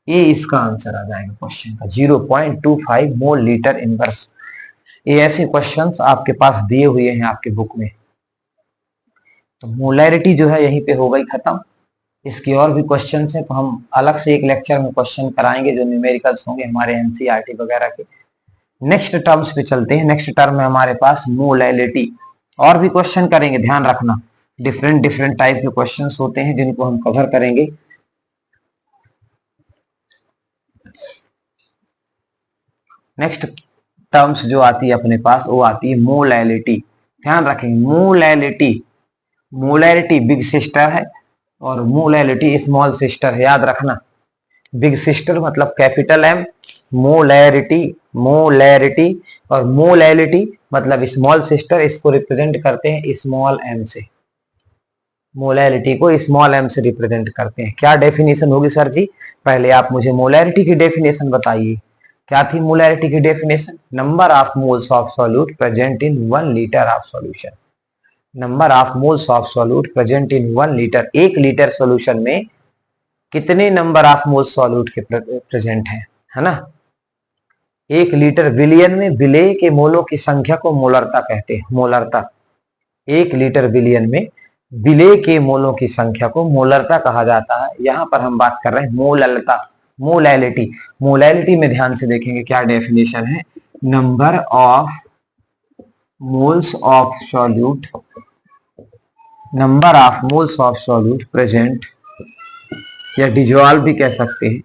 ये इसका आंसर आ जाएगा क्वेश्चन का, 0.25 मोल लीटर इनवर्स। ये ऐसे क्वेश्चंस आपके पास दिए हुए हैं आपके बुक में। तो मोलैरिटी जो है यहीं पे हो गई खत्म। इसकी और भी क्वेश्चंस हैं तो हम अलग से एक लेक्चर में क्वेश्चन कराएंगे जो न्यूमेरिकल्स होंगे हमारे एनसीईआरटी वगैरह के। नेक्स्ट टर्म्स पे चलते हैं। नेक्स्ट टर्म है हमारे पास मोलैलिटी। और भी क्वेश्चन करेंगे, ध्यान रखना, डिफरेंट डिफरेंट टाइप के क्वेश्चंस होते हैं जिनको हम कवर करेंगे। नेक्स्ट टर्म्स जो आती है अपने पास वो आती है मोलैलिटी। ध्यान रखेंगे, मोलैलिटी, मोलैरिटी बिग सिस्टर है और मोलैलिटी स्मॉल सिस्टर है, याद रखना। बिग सिस्टर मतलब कैपिटल एम, मोलैरिटी मोलैरिटी, और मोलैलिटी मतलब स्मॉल सिस्टर, इसको रिप्रेजेंट करते हैं स्मॉल एम से। मोलैरिटी को स्मॉल एम से रिप्रेजेंट करते हैं। क्या डेफिनेशन होगी सर जी? पहले आप मुझे मोलैरिटी की डेफिनेशन बताइए। क्या थी मोलैरिटी की definition? Number of moles of solute present in 1 litre of solution. Number of moles of solute present in 1 litre, 1 litre solution में कितने नंबर ऑफ मोल्स सॉल्यूट के प्रेजेंट है ना। 1 लीटर विलियन में विलेय के मोलों की संख्या को मोलरता कहते हैं, मोलरता। 1 लीटर विलियन में विलेय के मोलों की संख्या को मोलरता कहा जाता है। यहां पर हम बात कर रहे हैं मोललता, मोलैलिटी। मोलैलिटी में ध्यान से देखेंगे क्या डेफिनेशन है। Number of moles of solute, number of moles of solute present, या डिजॉल्व भी कह सकते हैं,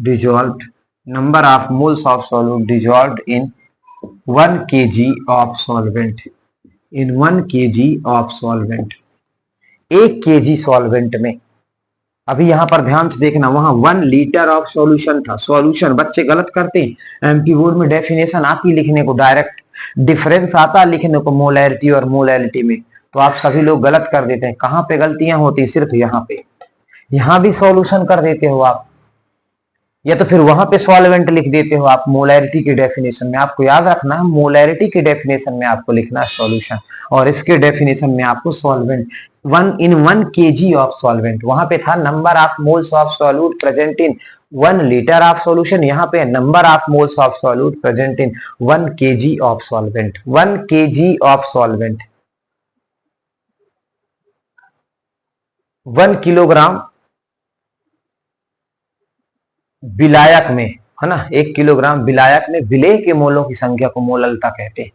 dissolved, number of moles of solute dissolved in 1 kg of solvent, in 1 kg of solvent. 1 kg solvent में, अभी यहां पर ध्यान से देखना, वहां 1 लीटर ऑफ सॉल्यूशन था। सॉल्यूशन बच्चे गलत करते हैं, एमपी बोर्ड में डेफिनेशन आती लिखने को, डायरेक्ट डिफरेंस आता लिखने को मोलैरिटी और मोलैलिटी में, तो आप सभी लोग गलत कर देते हैं। कहां पे गलतियां होती? सिर्फ यहाँ पे, यहां भी सॉल्यूशन कर देते हो आप, या तो फिर वहां पे सॉल्वेंट लिख देते हो आप मोलैरिटी की डेफिनेशन में। आपको याद रखना है मोलैरिटी की डेफिनेशन में आपको लिखना है सॉल्यूशन, और इसके डेफिनेशन में आपको सॉल्वेंट 1 kg ऑफ सॉल्वेंट, वहां पे था number of moles of solute present in 1 litre of solution, यहाँ पे number of moles of solute present in 1 kg of solvent. 1 kg of solvent, 1 kilogram विलायक में, है ना, 1 किलोग्राम विलायक में विलेय के मोलों की संख्या को मोललता कहते हैं।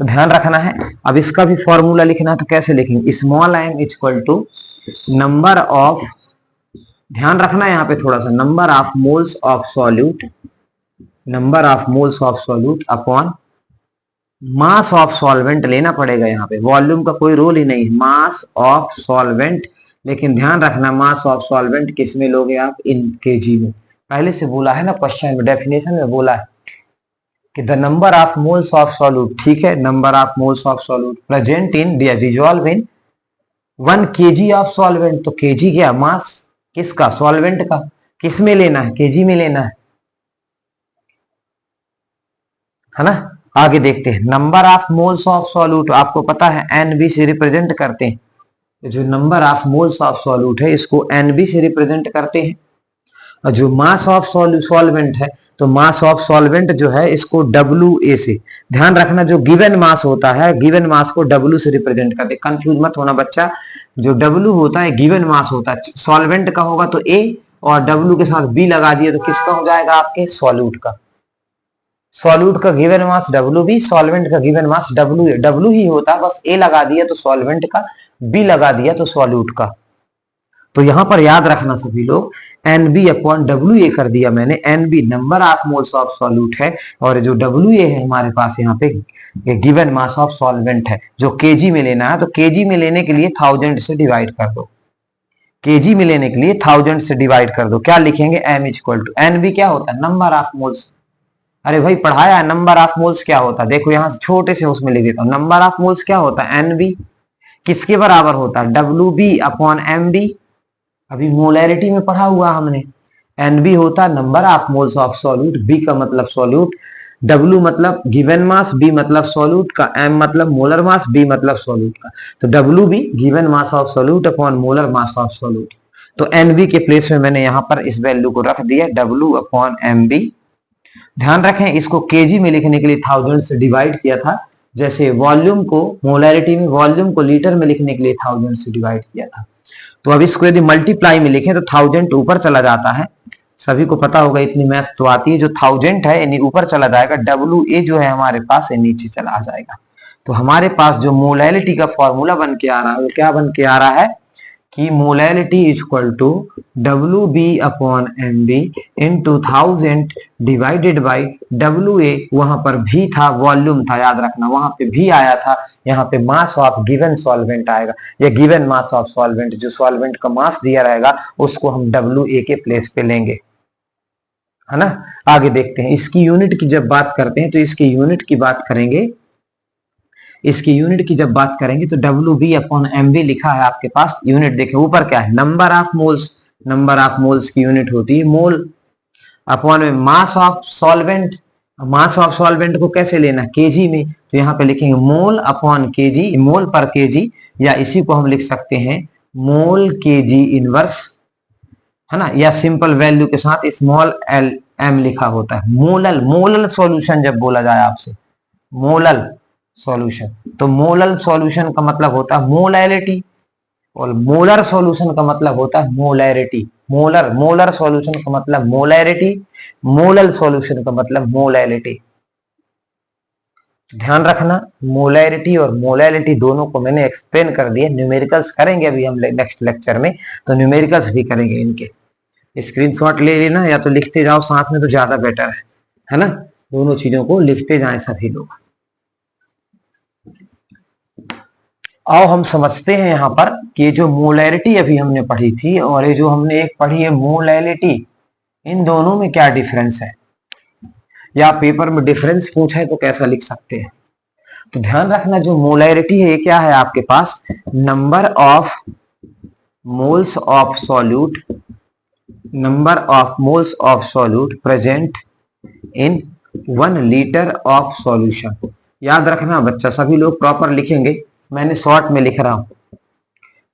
तो ध्यान रखना है। अब इसका भी फॉर्मूला लिखना है तो कैसे लिखेंगे? Small M equal to number of, ध्यान रखना है यहाँ पे थोड़ा सा, number of moles of solute, number of moles of solute upon mass of solvent लेना पड़ेगा। यहाँ पे वॉल्यूम का कोई रोल ही नहीं, मास ऑफ सॉल्वेंट। लेकिन ध्यान रखना मास ऑफ सॉल्वेंट किस में लोगे आप? इन केजी में। पहले से बोला है ना क्वेश्चन में, डेफिनेशन में बोला है कि the number of moles of solute, ठीक है, number of moles of solute present in dissolve in 1 kg of solvent. तो केजी क्या? मास किसका? सॉल्वेंट का। किस में लेना है? केजी में लेना है ना। आगे देखते हैं, number of moles of solute आपको पता है एनबी से रिप्रेजेंट करते हैं। जो number of moles of solute है इसको एनबी से रिप्रेजेंट करते हैं। और जो मास ऑफ सॉल्वेंट है, तो मास ऑफ सॉल्वेंट जो है इसको डब्ल्यू ए से, ध्यान रखना, जो गिवन मास होता है गिवन मास को डब्ल्यू से रिप्रेजेंट करते हैं। कंफ्यूज मत होना बच्चा, जो डब्ल्यू होता है गिवन मास होता है। सॉल्वेंट का होगा तो ए, और डब्ल्यू के साथ बी लगा दिए तो किसका हो जाएगा? आपके सॉल्यूट का। सॉल्यूट का given mass W B, solvent का गिवन मास डब्ल्यू, डब्ल्यू ही होता है, बस ए लगा दिया तो सॉल्वेंट का, बी लगा दिया तो सॉल्यूट का। तो यहां पर याद रखना सभी लोग, NB अपॉन WA कर दिया मैंने। NB number of moles of solute है, और जो WA है हमारे पास यहाँ पे गिवन मास ऑफ सॉल्वेंट है, जो केजी में लेना है। तो केजी में लेने के लिए 1000 से डिवाइड कर दो, केजी में लेने के लिए 1000 से डिवाइड कर दो। क्या लिखेंगे, m इक्वल टू NB क्या होता है, नंबर ऑफ मोल्स। अरे भाई पढ़ाया है, नंबर ऑफ मोल्स क्या होता है, देखो यहां से छोटे से उसमें लिख देता हूं। नंबर ऑफ मोल्स क्या होता है, NB किसके बराबर होता है, WB अपॉन MB। अभी मोलैरिटी में पढ़ा हुआ हमने, NB होता है number of moles of solute, B का मतलब सॉल्यूट, W मतलब गिवन मास, B मतलब सॉल्यूट का, M मतलब मोलर मास, B मतलब सॉल्यूट का। तो WB given mass of solute upon molar mass of solute. तो NB के प्लेस में मैंने यहां पर इस वैल्यू को रख दिया, W अपॉन MB। ध्यान रखें, इसको केजी में लिखने के लिए 1000 से डिवाइड किया था, जैसे वॉल्यूम को मोलैरिटी में, वॉल्यूम को लीटर में लिखने के लिए 1000 से डिवाइड किया था। तो अब इसको यदि मल्टीप्लाई में लिखें तो 1000 ऊपर चला जाता है, सभी को पता होगा, इतनी मैथ तो आती है। जो 1000 है यानी ऊपर चला जाएगा, WA जो है हमारे पास ये नीचे चला जाएगा। तो हमारे पास जो मोलैरिटी का फॉर्मूला बन के आ रहा है वो क्या बन के आ रहा है कि molarity equal to WB upon MB into 1000 divided by WA। वहां पर भी था, वॉल्यूम था, याद रखना, वहां पे भी आया था, यहाँ पे मास ऑफ गिवन सॉल्वेंट आएगा, या गिवन मास ऑफ सॉल्वेंट, जो सॉल्वेंट का मास दिया रहेगा उसको हम WA के प्लेस पे लेंगे, है ना। आगे देखते हैं, इसकी यूनिट की जब बात करते हैं तो इसकी यूनिट की बात करेंगे, इसकी यूनिट की जब बात करेंगे तो WB अपॉन MB लिखा है आपके पास, यूनिट देखें ऊपर क्या है, number of moles, number of moles की यूनिट होती है मोल, अपॉन में मास of solvent, mass of solvent को कैसे लेना, केजी में, तो यहाँ पे लिखेंगे मोल अपॉन केजी, मोल पर केजी, या इसी को हम लिख सकते हैं मोल केजी इनवर्स, है ना, या सिंपल वैल्यू के साथ स्मॉल m लिखा होता है। मोलल, मोलल सॉल्यूशन जब बोला जाए आपसे, मोलल सॉल्यूशन, तो मोलल सॉल्यूशन का मतलब होता है मोलैरिटी, और मोलर सॉल्यूशन का मतलब होता है मोलैरिटी। मोलर, मोलर सॉल्यूशन का मतलब मोलैरिटी, मोलल सॉल्यूशन का मतलब मोलैलिटी। ध्यान रखना, मोलैरिटी और मोलैलिटी दोनों को मैंने एक्सप्लेन कर दिया। न्यूमेरिकल्स करेंगे अभी हम नेक्स्ट लेक्चर में, तो न्यूमेरिकल्स भी करेंगे इनके। स्क्रीनशॉट ले लेना, या तो लिखते जाओ साथ में तो ज्यादा बेटर है ना, दोनों चीजों को लिखते जाएं सभी लोग। आओ हम समझते हैं यहाँ पर कि जो मोलैरिटी अभी हमने पढ़ी थी और ये जो हमने एक पढ़ी है मोलैलिटी, इन दोनों में क्या डिफरेंस है, या पेपर में डिफरेंस पूछा है तो कैसा लिख सकते हैं। तो ध्यान रखना, जो मोलैरिटी है ये क्या है आपके पास, number of moles of solute, number of moles of solute present in 1 litre of solution. याद रखना बच्चा, सभी लोग प्रॉपर लिखेंगे, मैंने शॉर्ट में लिख रहा हूं,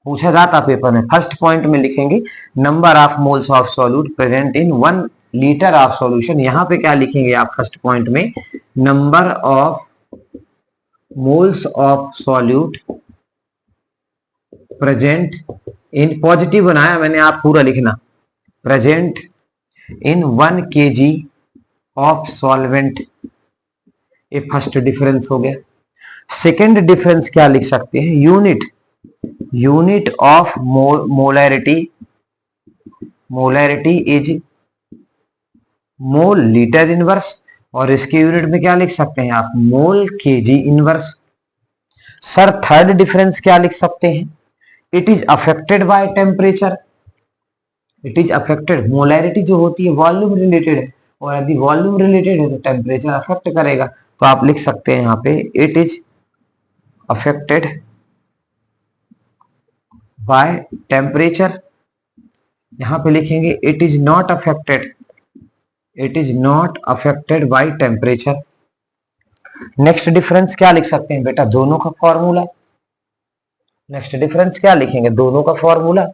पूछा जाता पेपर में। फर्स्ट पॉइंट में लिखेंगे number of moles of solute present in 1 litre of solution. यहां पे क्या लिखेंगे आप फर्स्ट पॉइंट में, number of moles of solute present in, positive बनाया मैंने, आप पूरा लिखना, present in 1 kg of solvent. ये फर्स्ट डिफरेंस हो गया। सेकेंड डिफरेंस क्या लिख सकते हैं, unit, unit of molarity, molarity is mole litre inverse, और इसके यूनिट में क्या लिख सकते हैं आप, mole K G inverse. Sir third difference क्या लिख सकते हैं, it is affected by temperature, it is affected, molarity जो होती है वॉल्यूम रिलेटेड है, और यदि वॉल्यूम रिलेटेड है तो टेम्परेचर अफेक्ट करेगा। तो आप लिख सकते हैं यहाँ पे it is affected by temperature, यहां पे लिखेंगे it is not affected, it is not affected by temperature. Next difference क्या लिख सकते हैं बेटा, दोनों का फॉर्मूला। नेक्स्ट डिफरेंस क्या लिखेंगे, दोनों का फॉर्मूला।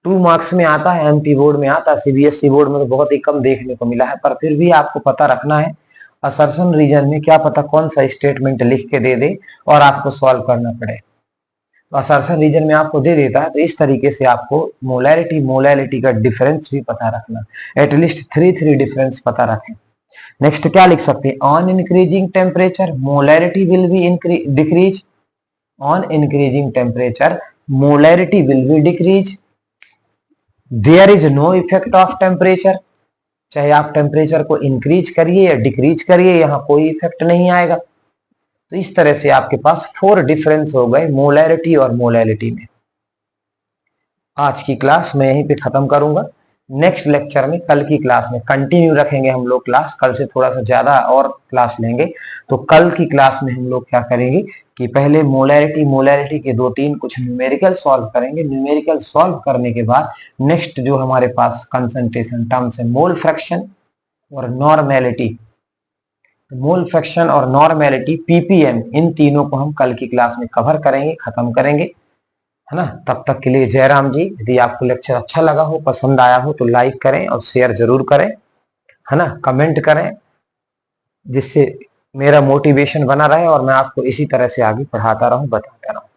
2 मार्क्स में आता है, एमपी बोर्ड में आता है, सीबीएसई बोर्ड में तो बहुत ही कम देखने को मिला है, पर फिर भी आपको पता रखना है। असर्शन रीजन में क्या पता कौन सा स्टेटमेंट लिख के दे दे और आपको सॉल्व करना पड़े। तो असर्शन रीजन में आपको दे देता है, तो इस तरीके से आपको मोलैरिटी, मोलैलिटी का डिफरेंस भी पता रखना, एटलीस्ट 3 डिफरेंस पता रखें। नेक्स्ट क्या लिख सकते हैं, on increasing temperature molarity will be decrease, on increasing temperature molarity will be decrease. There is no effect of temperature, चाहे आप टेम्परेचर को इंक्रीज करिए या डिक्रीज करिए, यहां कोई इफेक्ट नहीं आएगा। तो इस तरह से आपके पास 4 डिफरेंस हो गए मोलैरिटी और मोलैलिटी में। आज की क्लास मैं यहीं पे खत्म करूंगा। नेक्स्ट लेक्चर में, कल की क्लास में कंटिन्यू रखेंगे हम लोग क्लास, कल से थोड़ा सा ज्यादा और क्लास लेंगे। तो कल की क्लास में हम लोग क्या करेंगे कि पहले मोलैरिटी के 2-3 कुछ न्यूमेरिकल सॉल्व करेंगे। न्यूमेरिकल सॉल्व करने के बाद नेक्स्ट जो हमारे पास कंसंट्रेशन टर्म्स है, मोल फ्रैक्शन और नॉर्मेलिटी। तो मोल फ्रैक्शन और नॉर्मेलिटी, पीपीएम, इन तीनों को हम कल की क्लास में कवर करेंगे, खत्म करेंगे, है ना। तब तक के लिए जय राम जी। यदि आपको लेक्चर अच्छा लगा हो, पसंद आया हो, तो लाइक करें और शेयर जरूर करें, है ना, कमेंट करें, जिससे मेरा मोटिवेशन बना रहे और मैं आपको इसी तरह से आगे पढ़ाता रहूं, बताता रहूं।